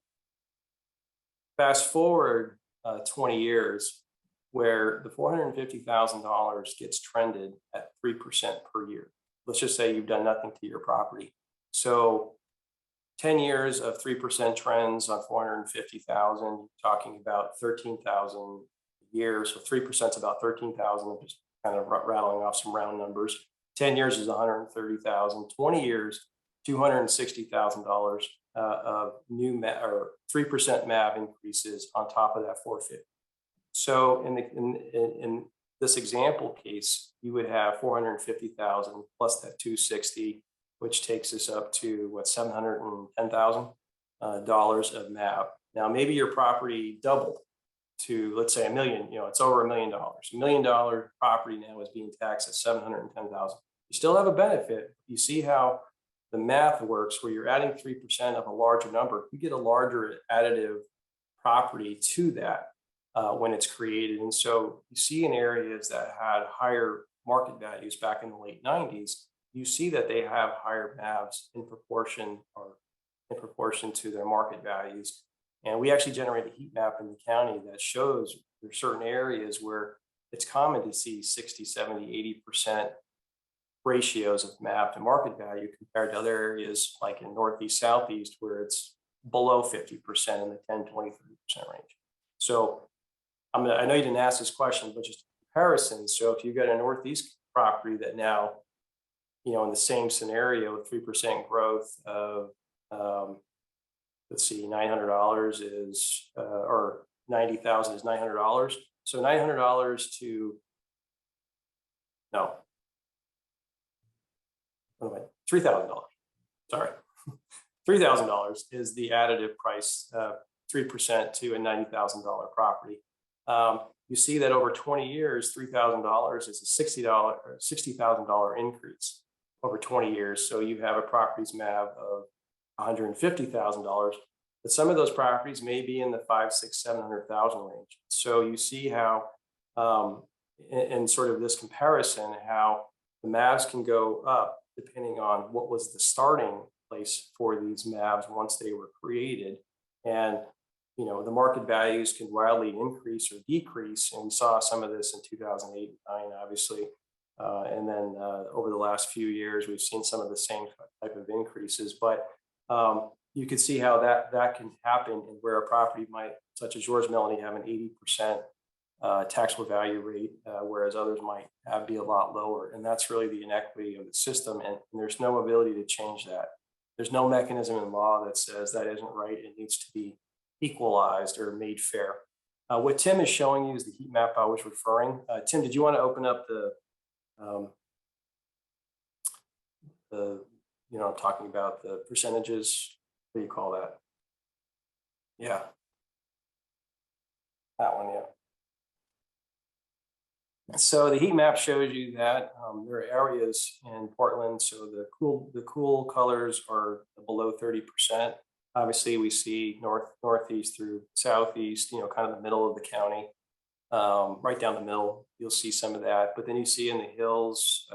fast forward 20 years where the $450,000 gets trended at 3% per year. Let's just say you've done nothing to your property. So 10 years of 3% trends on 450,000, talking about 13,000 a year. So 3% is about 13,000. I'm just kind of rattling off some round numbers. 10 years is 130,000. 20 years, $260,000 of new or 3% MAV increases on top of that 450. So in this example case, you would have 450,000 plus that 260, which takes us up to what, $710,000 of MAV. Now, maybe your property doubled to, let's say, $1 million. You know, it's over $1 million. $1 million property now is being taxed at $710,000. You still have a benefit. You see how the math works, where you're adding 3% of a larger number. You get a larger additive property to that when it's created. And so you see in areas that had higher market values back in the late 90s, you see that they have higher MAVs in proportion to their market values. And we actually generate a heat map in the county that shows there are certain areas where it's common to see 60, 70, 80% ratios of MAV to market value compared to other areas like in Northeast, Southeast, where it's below 50% in the 10, 20, 30% range. So I know you didn't ask this question, but just a comparison. So if you've got a Northeast property that now, you know, in the same scenario, 3% growth of, let's see, $900 is, or 90,000 is $900. So $900 to, no, $3,000. Sorry, $3,000 is the additive price, 3% to a $90,000 property. You see that over 20 years, $3,000 is a $60,000 increase over 20 years. So you have a property's MAV of $150,000, but some of those properties may be in the 500,000, 600,000, 700,000 range. So you see how, in sort of this comparison, how the MAVs can go up depending on what was the starting place for these MAVs once they were created. And you know, the market values can wildly increase or decrease. And we saw some of this in 2008 and 9, obviously. And then over the last few years, we've seen some of the same type of increases. But you can see how that can happen, and where a property might, such as yours, Melanie, have an 80% taxable value rate, whereas others might be a lot lower. And that's really the inequity of the system. And there's no ability to change that. There's no mechanism in law that says that isn't right. It needs to be equalized or made fair. What Tim is showing you is the heat map I was referring. Tim, did you want to open up the you know, I'm talking about the percentages? What do you call that? Yeah. That one, yeah. So the heat map shows you that there are areas in Portland. So the cool colors are below 30%. Obviously, we see northeast through southeast, you know, kind of the middle of the county, right down the middle. You'll see some of that, but then you see in the hills,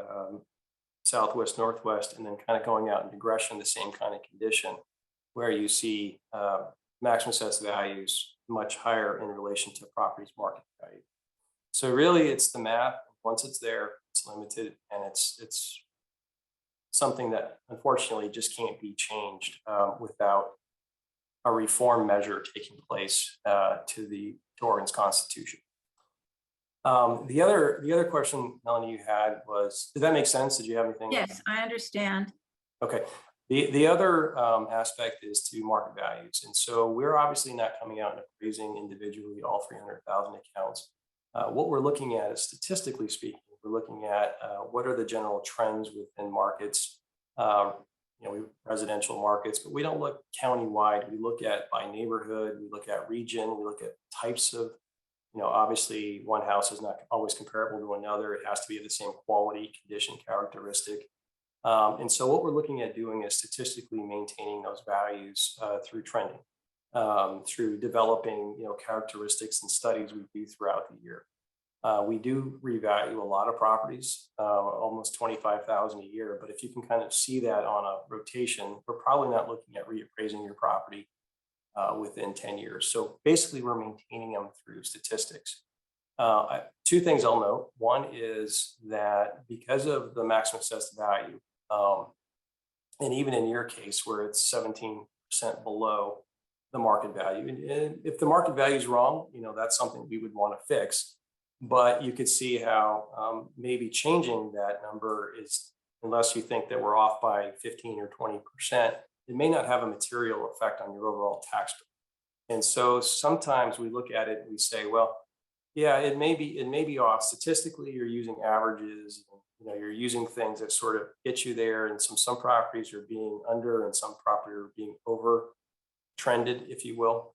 southwest, northwest, and then kind of going out in digression, the same kind of condition, where you see maximum assessed values much higher in relation to property's market value. So really, it's the math. Once it's there, it's limited, and it's something that unfortunately just can't be changed without a reform measure taking place to Oregon's Constitution. The other question, Melanie, you had was, did that make sense? Did you have anything? Yes, I understand. Okay. The other aspect is to market values. And so we're obviously not coming out and appraising individually all 300,000 accounts. What we're looking at is, statistically speaking, we're looking at what are the general trends within markets, you know, residential markets, but we don't look countywide. We look at by neighborhood, we look at region, we look at types of, you know, obviously one house is not always comparable to another. It has to be of the same quality, condition, characteristic. And so what we're looking at doing is statistically maintaining those values through trending, through developing, you know, characteristics and studies we do throughout the year. We do revalue a lot of properties, almost 25,000 a year. But if you can kind of see that on a rotation, we're probably not looking at reappraising your property within 10 years. So basically, we're maintaining them through statistics. Two things I'll note. One is that because of the maximum assessed value, and even in your case where it's 17% below the market value, and if the market value is wrong, that's something we would want to fix. But you could see how maybe changing that number is, unless you think that we're off by 15 or 20%, it may not have a material effect on your overall tax bill. And so sometimes we look at it and we say, well, yeah, it may be off. Statistically, you're using averages, you're using things that sort of get you there. And some properties are being under and some properties are being over trended, if you will.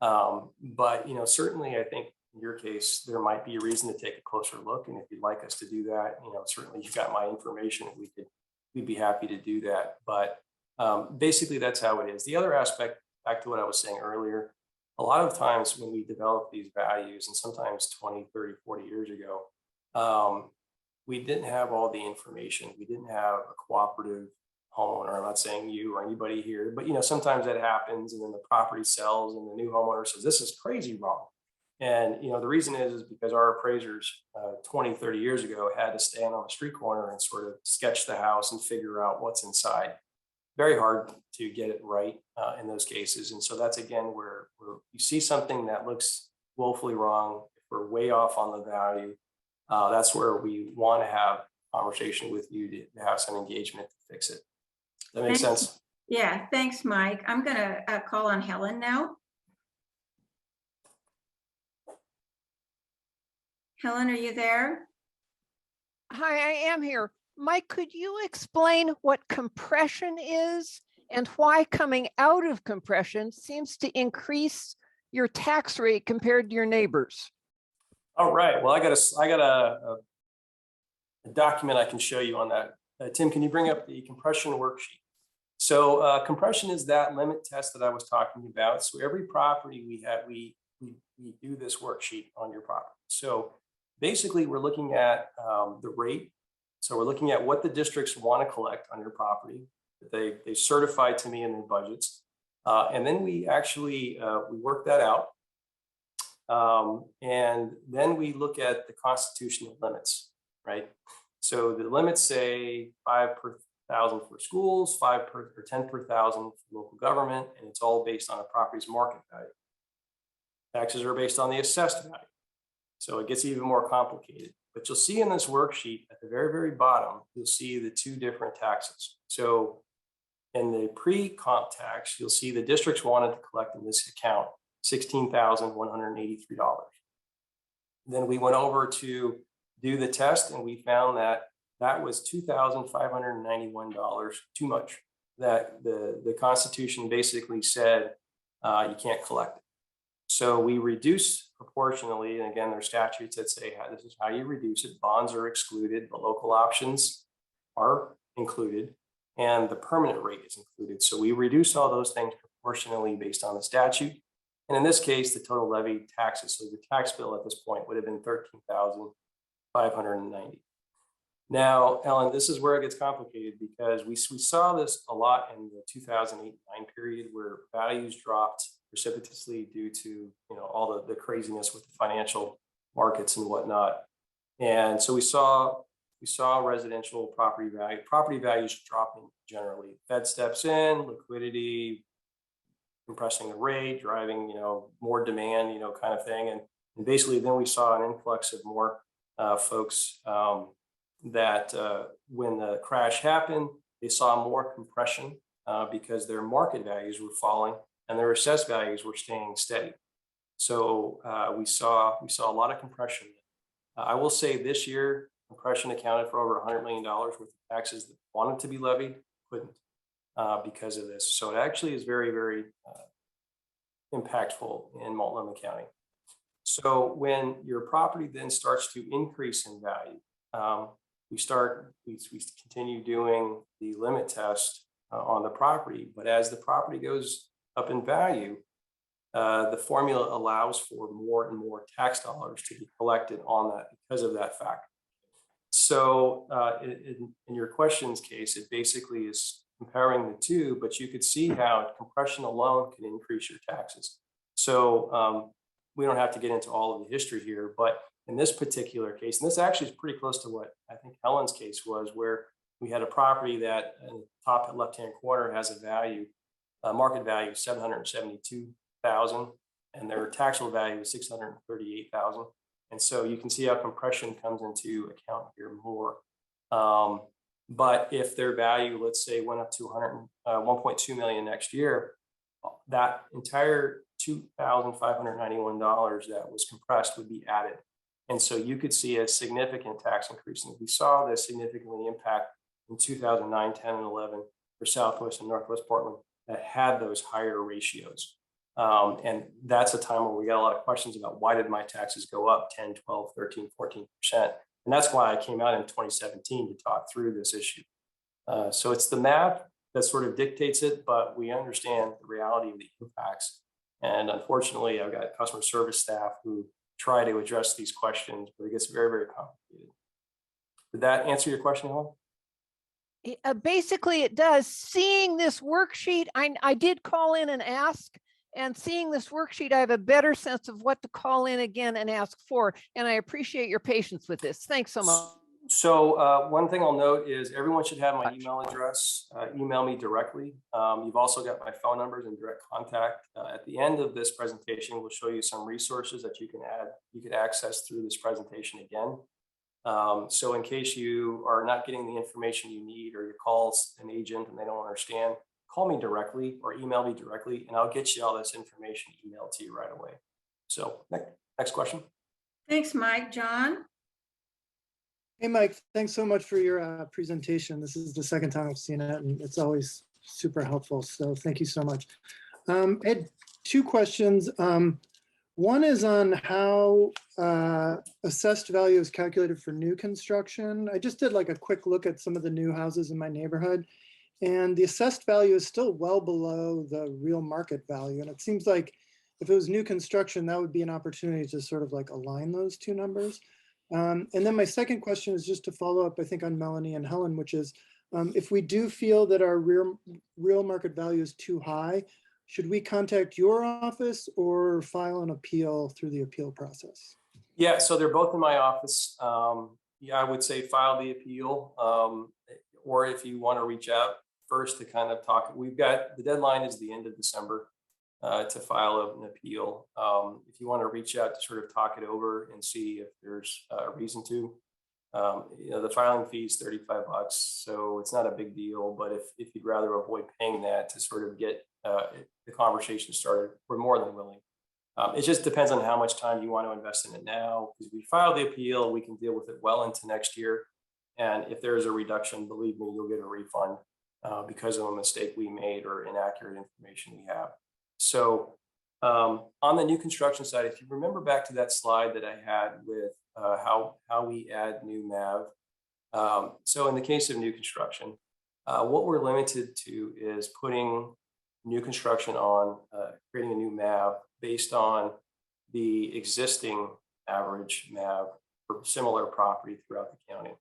But certainly I think in your case, there might be a reason to take a closer look. And if you'd like us to do that, certainly you've got my information and we'd be happy to do that. But basically that's how it is. The other aspect, back to what I was saying earlier, a lot of times when we develop these values, and sometimes 20, 30, 40 years ago, we didn't have all the information. We didn't have a cooperative homeowner. I'm not saying you or anybody here, but sometimes that happens, and then the property sells and the new homeowner says, this is crazy wrong. And the reason is because our appraisers 20, 30 years ago had to stand on the street corner and sort of sketch the house and figure out what's inside. Very hard to get it right in those cases. And so that's, again, where you see something that looks woefully wrong, if we're way off on the value, that's where we want to have a conversation with you to have some engagement to fix it. That makes sense? Yeah, thanks, Mike. I'm going to call on Helen now. Helen, are you there? Hi, I am here. Mike, could you explain what compression is and why coming out of compression seems to increase your tax rate compared to your neighbors? All right. Well, I got a document I can show you on that. Tim, can you bring up the compression worksheet? So compression is that limit test that I was talking about. So every property we have, we do this worksheet on your property. So basically, we're looking at the rate. So we're looking at what the districts want to collect on your property that they certify to me in their budgets. And then we actually, we work that out. And then we look at the constitutional limits, right? So the limits say 5 per thousand for schools, 5 per or 10 per thousand for local government, and it's all based on a property's market value. Taxes are based on the assessed value. So it gets even more complicated. But you'll see in this worksheet at the very, very bottom, you'll see the two different taxes. So in the pre-comp tax, you'll see the districts wanted to collect in this account $16,183. Then we went over to do the test, and we found that that was $2,591 too much. That the Constitution basically said you can't collect it. So we reduce proportionally, and again, there are statutes that say this is how you reduce it. Bonds are excluded, but local options are included, and the permanent rate is included. So we reduce all those things proportionally based on the statute. And in this case, the total levy taxes, so the tax bill at this point would have been $13,590. Now, Ellen, this is where it gets complicated because we saw this a lot in the 2008-9 period where values dropped precipitously due to all the craziness with the financial markets and whatnot. And so we saw residential property values dropping generally. Fed steps in, liquidity, compressing the rate, driving more demand, kind of thing. And basically then we saw an influx of more folks that when the crash happened, they saw more compression because their market values were falling and their assessed values were staying steady. So we saw a lot of compression. I will say this year, compression accounted for over $100 million worth of taxes that wanted to be levied, couldn't because of this. So it actually is very, very impactful in Multnomah County. So when your property then starts to increase in value, we continue doing the limit test on the property. But as the property goes up in value, the formula allows for more and more tax dollars to be collected on that because of that factor. So in your question's case, it basically is comparing the two, but you could see how compression alone can increase your taxes. So we don't have to get into all of the history here, but in this particular case, and this actually is pretty close to what I think Helen's case was, where we had a property that in the top left-hand corner has a value, market value of $772,000, and their taxable value is $638,000. And so you can see how compression comes into account here more. But if their value, let's say, went up to 1.2 million next year, that entire $2,591 that was compressed would be added. And so you could see a significant tax increase. And we saw this significantly impact in 2009, 10, and 11 for Southwest and Northwest Portland that had those higher ratios. And that's a time where we got a lot of questions about why did my taxes go up 10, 12, 13, 14%. And that's why I came out in 2017 to talk through this issue. So it's the math that sort of dictates it, but we understand the reality of the impacts. And unfortunately, I've got customer service staff who try to address these questions, but it gets very, very complicated. Did that answer your question, Helen? Basically, it does. Seeing this worksheet, I did call in and ask, and seeing this worksheet, I have a better sense of what to call in again and ask for. And I appreciate your patience with this. Thanks so much. So one thing I'll note is everyone should have my email address. Email me directly. You've also got my phone numbers and direct contact. At the end of this presentation, we'll show you some resources that you can access through this presentation again. So in case you are not getting the information you need, or you call an agent and they don't understand, call me directly or email me directly, and I'll get you all this information emailed to you right away. So next question. Thanks, Mike. John? Hey, Mike, thanks so much for your presentation. This is the second time I've seen it, and it's always super helpful. So thank you so much. I had two questions. One is on how assessed value is calculated for new construction. I just did like a quick look at some of the new houses in my neighborhood, and the assessed value is still well below the real market value. And it seems like if it was new construction, that would be an opportunity to sort of like align those two numbers. And then my second question is just to follow up, I think, on Melanie and Helen, which is if we do feel that our real market value is too high, should we contact your office or file an appeal through the appeal process? Yeah, so they're both in my office. Yeah, I would say file the appeal, or if you want to reach out first to kind of talk, we've got, the deadline is the end of December to file an appeal. If you want to reach out to sort of talk it over and see if there's a reason to, you know, the filing fee is $35, so it's not a big deal, but if you'd rather avoid paying that to sort of get the conversation started, we're more than willing. It just depends on how much time you want to invest in it now, because we file the appeal, we can deal with it well into next year. And if there is a reduction, believe me, you'll get a refund because of a mistake we made or inaccurate information we have. So on the new construction side, if you remember back to that slide that I had with how we add new MAV. So in the case of new construction, what we're limited to is putting new construction on, creating a new MAV based on the existing average MAV for similar property throughout the county.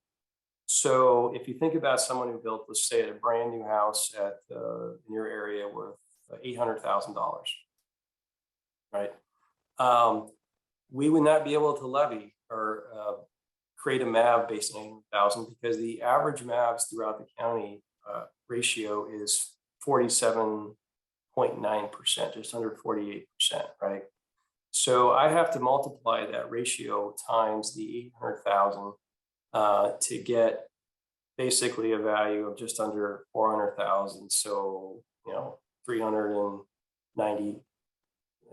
So if you think about someone who built, let's say, a brand new house in your area worth $800,000, right? We would not be able to levy or create a MAV based on 800,000 because the average MAVs throughout the county ratio is 47.9%, just under 48%, right? So I have to multiply that ratio times the 800,000 to get basically a value of just under 400,000. So, you know,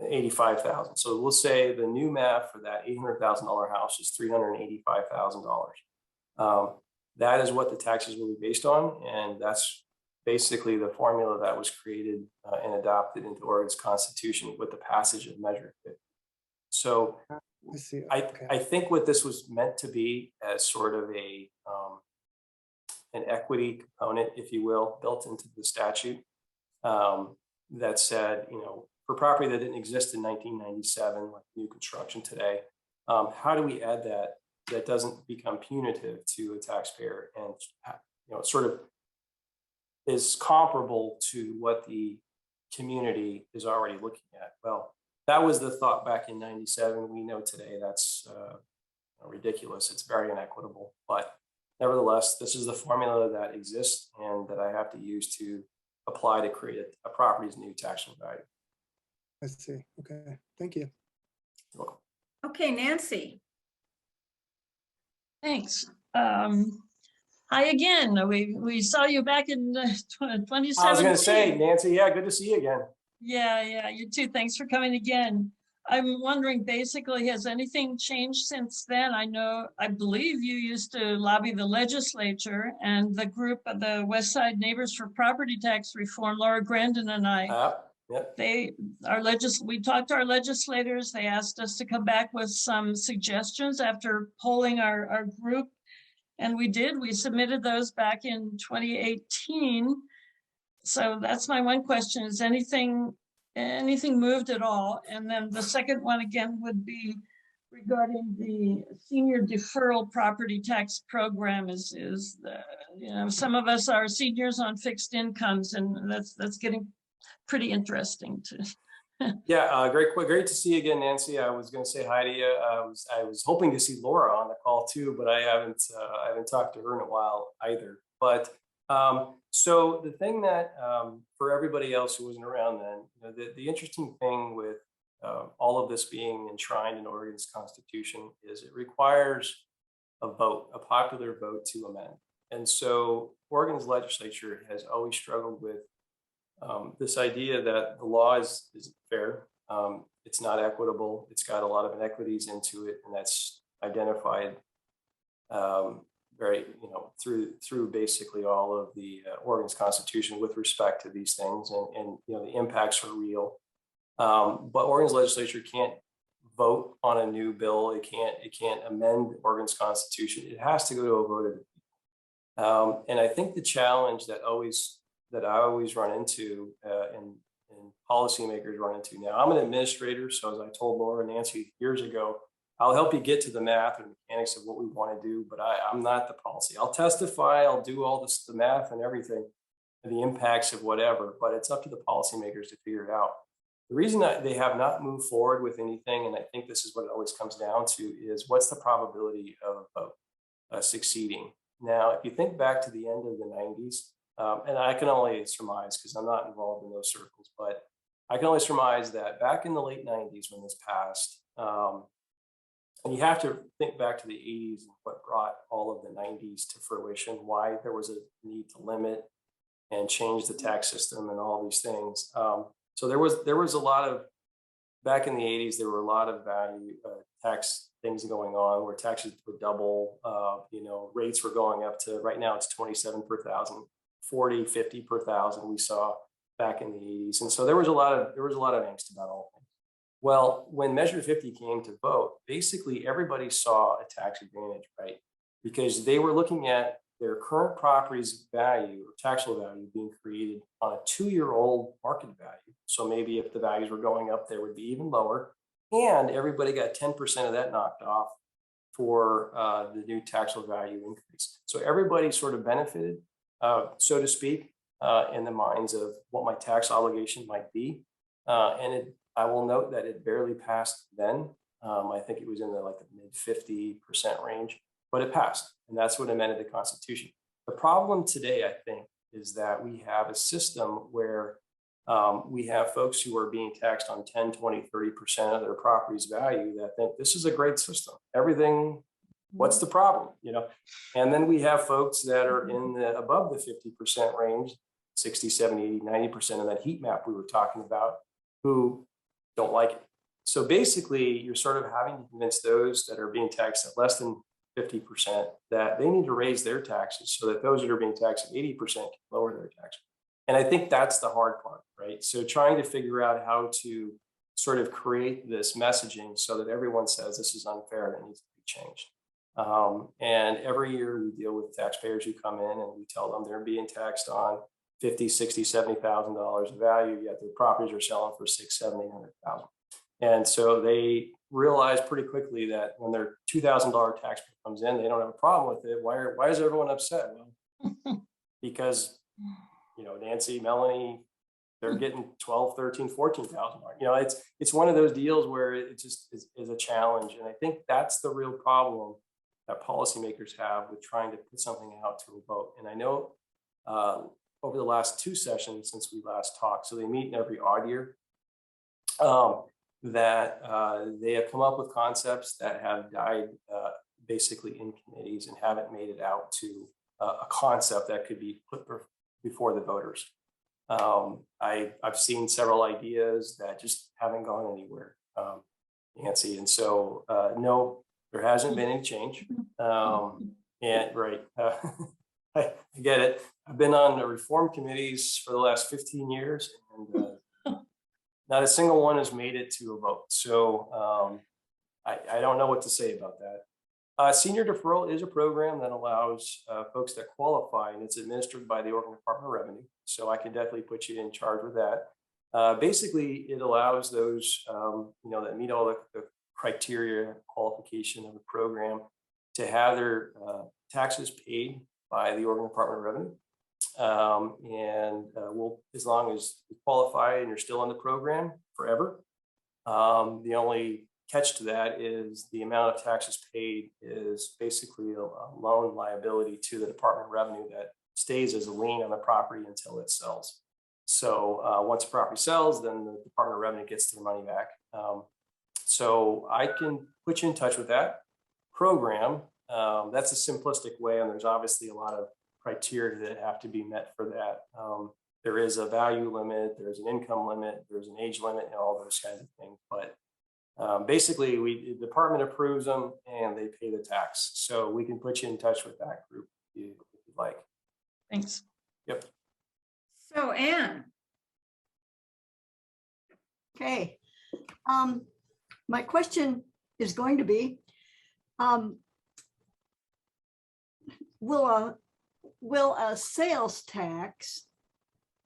85,000. So we'll say the new MAV for that $800,000 house is $385,000. That is what the taxes will be based on, and that's basically the formula that was created and adopted into Oregon's Constitution with the passage of Measure 50. So I see. Okay. I think what this was meant to be as sort of an equity component, if you will, built into the statute that said, you know, for property that didn't exist in 1997, like new construction today, how do we add that doesn't become punitive to a taxpayer and, you know, sort of is comparable to what the community is already looking at. Well, that was the thought back in 97. We know today that's ridiculous. It's very inequitable, but nevertheless, this is the formula that exists and that I have to use to apply to create a property's new taxable value. I see. Okay, thank you. You're welcome. Okay, Nancy. Thanks. Hi again. We saw you back in 2017. I was going to say, Nancy, yeah, good to see you again. Yeah, you too. Thanks for coming again. I'm wondering, basically, has anything changed since then? I believe you used to lobby the legislature, and the group of the West Side Neighbors for Property Tax Reform, Laura Grandin and I, Yep. we talked to our legislators. They asked us to come back with some suggestions after polling our group. And we did. We submitted those back in 2018. So that's my one question. Is anything moved at all? And then the second one again would be regarding the senior deferral property tax program. Some of us are seniors on fixed incomes, and that's getting pretty interesting to. Yeah, great to see you again, Nancy. I was going to say hi to you. I was hoping to see Laura on the call too, but I haven't talked to her in a while either. But so the thing that for everybody else who wasn't around then, the interesting thing with all of this being enshrined in Oregon's Constitution is it requires a vote, a popular vote to amend. And so Oregon's legislature has always struggled with this idea that the law isn't fair, it's not equitable, it's got a lot of inequities into it, and that's identified through basically all of the Oregon's Constitution with respect to these things, and the impacts are real. But Oregon's legislature can't vote on a new bill. It can't amend Oregon's Constitution. It has to go to a vote of the people. And I think the challenge that I always run into and policymakers run into now. I'm an administrator, so as I told Laura and Nancy years ago, I'll help you get to the math and mechanics of what we want to do, but I'm not the policy. I'll testify, I'll do all this, the math and everything, and the impacts of whatever, but it's up to the policymakers to figure it out. The reason that they have not moved forward with anything, and I think this is what it always comes down to, is what's the probability of a vote succeeding? Now, if you think back to the end of the 90s, and I can only surmise because I'm not involved in those circles, but I can only surmise that back in the late 90s when this passed, and you have to think back to the 80s and what brought all of the 90s to fruition, why there was a need to limit and change the tax system and all these things. So there was a lot of, back in the 80s, there were a lot of value tax things going on where taxes would double, rates were going up to, right now it's 27 per thousand. 40, 50 per thousand we saw back in the 80s. And so there was a lot of angst about all things. Well, when Measure 50 came to vote, basically everybody saw a tax advantage, right? Because they were looking at their current property's value or taxable value being created on a 2-year-old market value. So maybe if the values were going up, they would be even lower. And everybody got 10% of that knocked off for the new taxable value increase. So everybody sort of benefited, so to speak, in the minds of what my tax obligation might be. I will note that it barely passed then. I think it was in the mid 50% range, but it passed. And that's what amended the Constitution. The problem today, I think, is that we have a system where we have folks who are being taxed on 10, 20, 30% of their property's value that think this is a great system. Everything, what's the problem? And then we have folks that are in the above the 50% range, 60, 70, 80, 90% of that heat map we were talking about, who don't like it. So basically, you're sort of having to convince those that are being taxed at less than 50% that they need to raise their taxes so that those that are being taxed at 80% can lower their taxes. And I think that's the hard part, right? So trying to figure out how to sort of create this messaging so that everyone says this is unfair and it needs to be changed. And every year we deal with taxpayers who come in and we tell them they're being taxed on $50,000, $60,000, $70,000 of value, yet their properties are selling for $600,000, $700,000, $800,000. And so they realize pretty quickly that when their $2,000 tax bill comes in, they don't have a problem with it. Why is everyone upset? Well, because Nancy, Melanie, they're getting 12, 13, 14,000. It's one of those deals where it just is a challenge. And I think that's the real problem that policymakers have with trying to put something out to a vote. And I know over the last 2 sessions since we last talked, so they meet in every odd year, that they have come up with concepts that have died basically in committees and haven't made it out to a concept that could be put before the voters. I've seen several ideas that just haven't gone anywhere, Nancy. And so, no, there hasn't been any change. And right, I get it. I've been on the reform committees for the last 15 years, and not a single one has made it to a vote. So I don't know what to say about that. Senior deferral is a program that allows folks that qualify, and it's administered by the Oregon Department of Revenue. So I can definitely put you in charge with that. Basically, it allows those that meet all the criteria qualification of the program to have their taxes paid by the Oregon Department of Revenue. We'll, as long as you qualify and you're still in the program forever. The only catch to that is the amount of taxes paid is basically a loan liability to the Department of Revenue that stays as a lien on the property until it sells. So once the property sells, then the Department of Revenue gets their money back. So I can put you in touch with that program. That's a simplistic way, and there's obviously a lot of criteria that have to be met for that. There is a value limit, there's an income limit, there's an age limit, and all those kinds of things. But basically, the department approves them and they pay the tax. So we can put you in touch with that group if you'd like. Thanks. Yep. So Anne. Okay. My question is going to be, will a sales tax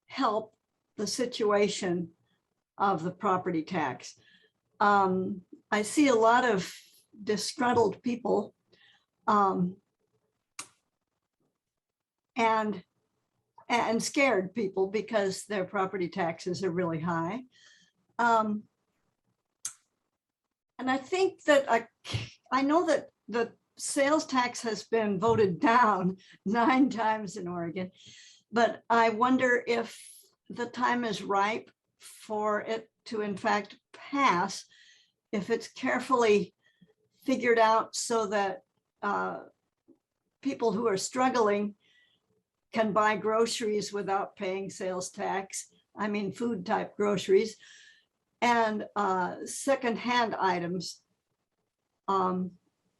help the situation of the property tax? I see a lot of disgruntled people and scared people because their property taxes are really high. And I think that I know that the sales tax has been voted down 9 times in Oregon, but I wonder if the time is ripe for it to in fact pass, if it's carefully figured out so that people who are struggling can buy groceries without paying sales tax. I mean, food type groceries and secondhand items,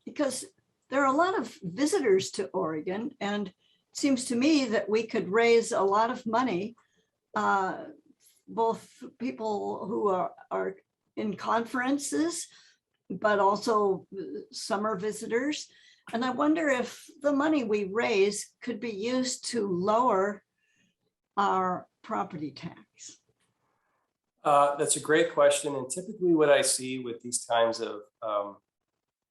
because there are a lot of visitors to Oregon, and it seems to me that we could raise a lot of money, both people who are in conferences, but also summer visitors. And I wonder if the money we raise could be used to lower our property tax. That's a great question. And typically what I see with these kinds of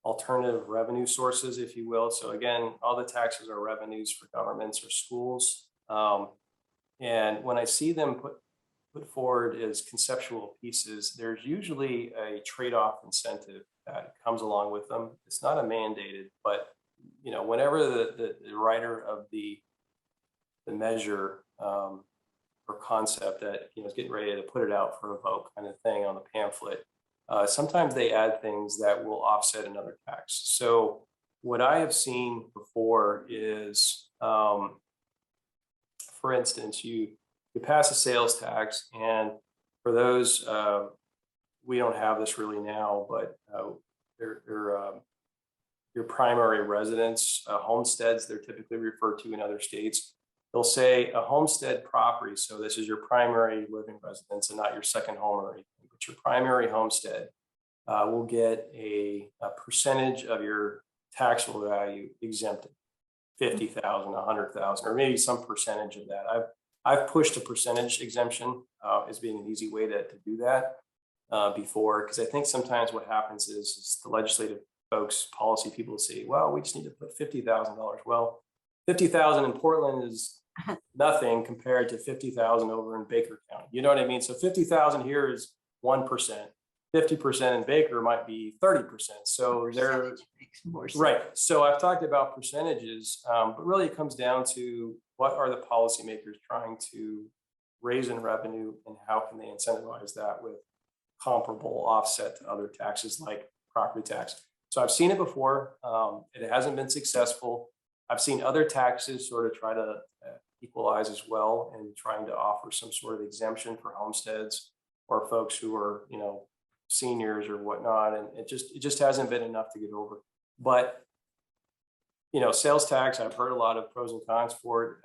alternative revenue sources, if you will. So again, all the taxes are revenues for governments or schools. And when I see them put forward as conceptual pieces, there's usually a trade-off incentive that comes along with them. It's not a mandated, but whenever the writer of the measure or concept that is getting ready to put it out for a vote kind of thing on the pamphlet, sometimes they add things that will offset another tax. So what I have seen before is, for instance, you pass a sales tax, and for those, we don't have this really now, but your primary residence, homesteads, they're typically referred to in other states. They'll say a homestead property. So this is your primary living residence and not your second home or anything, but your primary homestead will get a percentage of your taxable value exempted, 50,000, 100,000, or maybe some percentage of that. I've pushed a percentage exemption as being an easy way to do that before, because I think sometimes what happens is the legislative folks, policy people say, well, we just need to put $50,000. Well, 50,000 in Portland is nothing compared to 50,000 over in Baker County. You know what I mean? So 50,000 here is 1%. 50% in Baker might be 30%. So they're Percentage makes more sense. right. So I've talked about percentages, but really it comes down to what are the policymakers trying to raise in revenue and how can they incentivize that with comparable offset to other taxes like property tax. So I've seen it before. It hasn't been successful. I've seen other taxes sort of try to equalize as well and trying to offer some sort of exemption for homesteads or folks who are, you know, seniors or whatnot. And it just hasn't been enough to get over. But, you know, sales tax, I've heard a lot of pros and cons for it.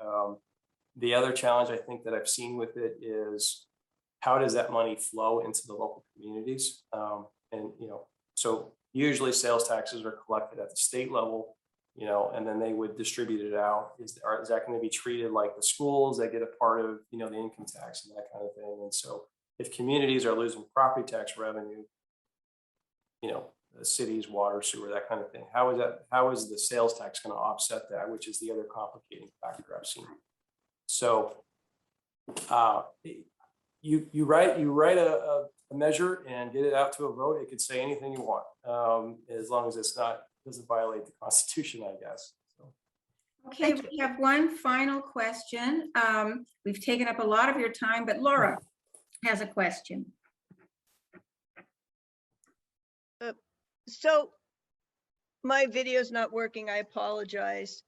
The other challenge I think that I've seen with it is how does that money flow into the local communities? And, you know, so usually sales taxes are collected at the state level, you know, and then they would distribute it out. Is that going to be treated like the schools that get a part of, you know, the income tax and that kind of thing? And so if communities are losing property tax revenue, you know, the cities, water, sewer, that kind of thing, how is the sales tax going to offset that, which is the other complicating factor I've seen. So you write a measure and get it out to a vote. It could say anything you want, as long as it's not doesn't violate the Constitution, I guess. So. Okay, we have one final question. We've taken up a lot of your time, but Laura has a question. So my video's not working. I apologize.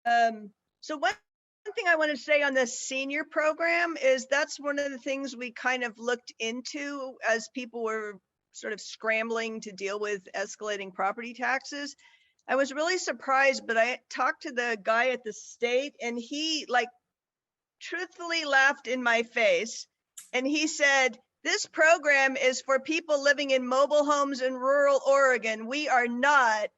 So one thing I want to say on this senior program is that's one of the things we kind of looked into as people were sort of scrambling to deal with escalating property taxes. I was really surprised, but I talked to the guy at the state and he like truthfully laughed in my face. And he said, this program is for people living in mobile homes in rural Oregon. We are not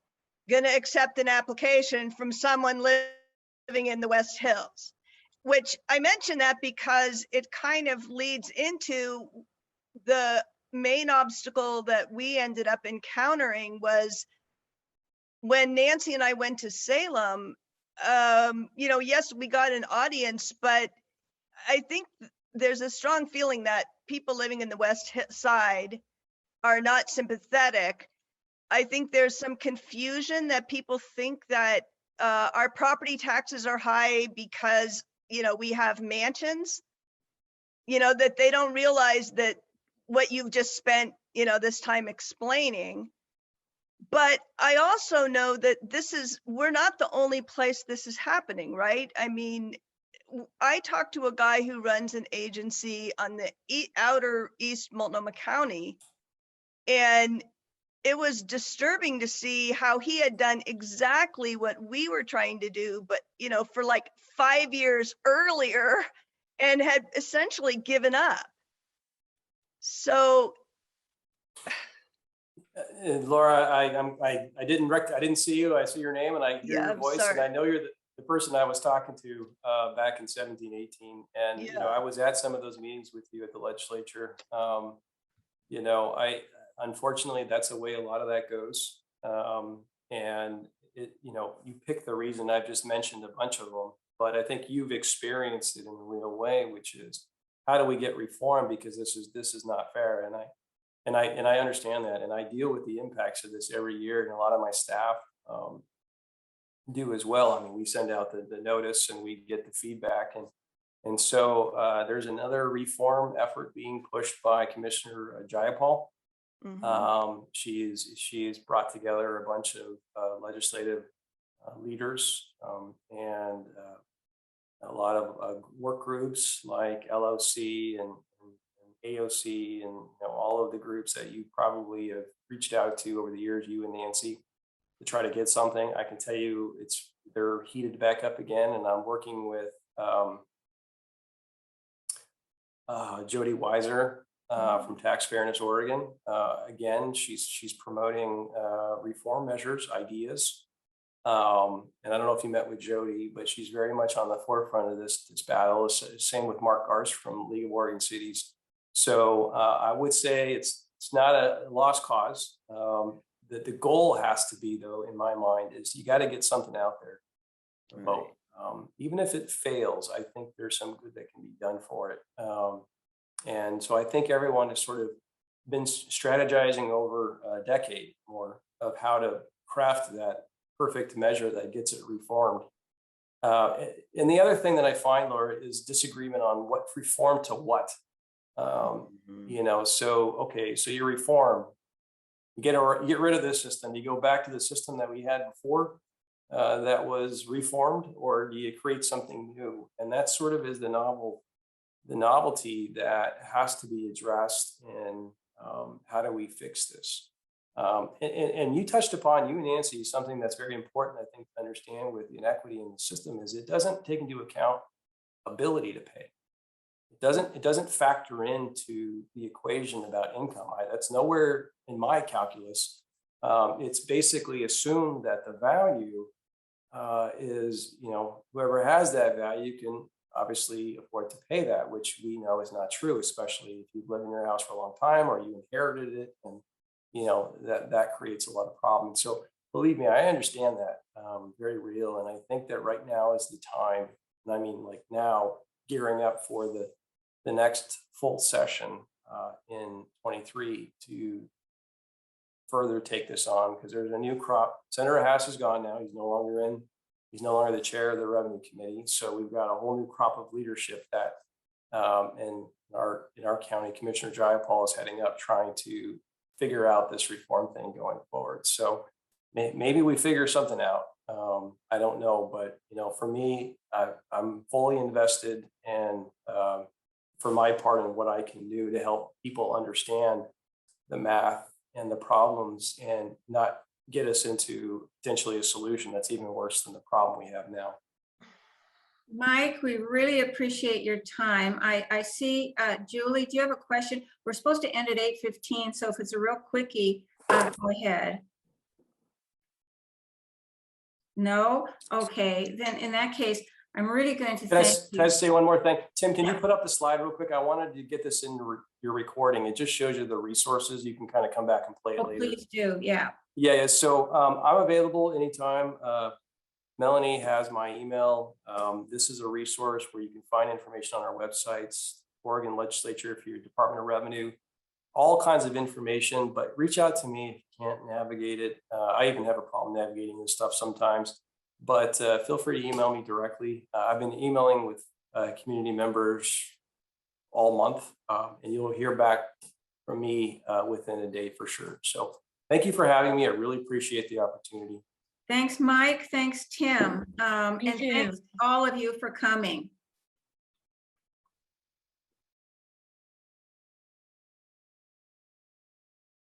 going to accept an application from someone living in the West Hills, which I mention that because it kind of leads into the main obstacle that we ended up encountering was when Nancy and I went to Salem. You know, yes, we got an audience, but I think there's a strong feeling that people living in the West Side are not sympathetic. I think there's some confusion that people think that our property taxes are high because, you know, we have mansions, you know, that they don't realize that what you've just spent, you know, this time explaining. But I also know that we're not the only place this is happening, right? I mean, I talked to a guy who runs an agency on the outer East Multnomah County, and it was disturbing to see how he had done exactly what we were trying to do, but, you know, for like 5 years earlier and had essentially given up. So Laura, I didn't see you. I see your name and I hear your voice, and I know you're the person I was talking to back in 17, 18. And, you know, I was at some of those meetings with you at the legislature. You know, unfortunately, that's the way a lot of that goes. And you know, you pick the reason. I've just mentioned a bunch of them, but I think you've experienced it in a real way, which is how do we get reform? Because this is not fair. And I understand that. And I deal with the impacts of this every year. And a lot of my staff do as well. I mean, we send out the notice and we get the feedback. And so there's another reform effort being pushed by Commissioner Jayapal. Mm-hmm. She's brought together a bunch of legislative leaders and a lot of work groups like LOC and AOC and, you know, all of the groups that you probably have reached out to over the years, you and Nancy, to try to get something. I can tell you they're heated back up again, and I'm working with Jody Weiser from Tax Fairness Oregon. Again, she's promoting reform measures, ideas. And I don't know if you met with Jody, but she's very much on the forefront of this battle. Same with Mark Garst from League of Oregon Cities. So I would say it's not a lost cause. The goal has to be, though, in my mind, is you got to get something out there to vote. even if it fails, I think there's some good that can be done for it. And so I think everyone has sort of been strategizing over a decade more of how to craft that perfect measure that gets it reformed. And the other thing that I find, Laura, is disagreement on what reform to what. You know, so, okay, so you reform, you get rid of this system, you go back to the system that we had before that was reformed, or do you create something new? And that sort of is the novelty that has to be addressed in how do we fix this? And you touched upon, you and Nancy, something that's very important, I think, to understand with the inequity in the system is it doesn't take into account ability to pay. It doesn't factor into the equation about income. That's nowhere in my calculus. It's basically assumed that the value is, you know, whoever has that value can obviously afford to pay that, which we know is not true, especially if you've lived in your house for a long time or you inherited it, and you know that creates a lot of problems. So believe me, I understand that, very real, and I think that right now is the time, and I mean like now, gearing up for the next full session in 23 to further take this on, because there's a new crop. Senator Haas is gone now. He's no longer the chair of the Revenue Committee. So we've got a whole new crop of leadership that in our county, Commissioner Jayapal is heading up, trying to figure out this reform thing going forward. So maybe we figure something out. I don't know, but you know, for me, I'm fully invested, and for my part in what I can do to help people understand the math and the problems, and not get us into potentially a solution that's even worse than the problem we have now. Mike, we really appreciate your time. I see, Julie, do you have a question? We're supposed to end at 8:15, so if it's a real quickie, go ahead. No? Okay, then in that case, I'm really going to thank you. Can I say one more thing? Tim, can you put up the slide real quick? I wanted to get this in your recording. It just shows you the resources. You can kind of come back and play it later. Please do, yeah. Yeah, so I'm available anytime. Melanie has my email. This is a resource where you can find information on our websites, Oregon Legislature for your Department of Revenue, all kinds of information, but reach out to me if you can't navigate it. I even have a problem navigating this stuff sometimes, but feel free to email me directly. I've been emailing with community members all month, and you'll hear back from me within a day for sure. So thank you for having me. I really appreciate the opportunity. Thanks, Mike. Thanks, Tim. And thanks all of you for coming.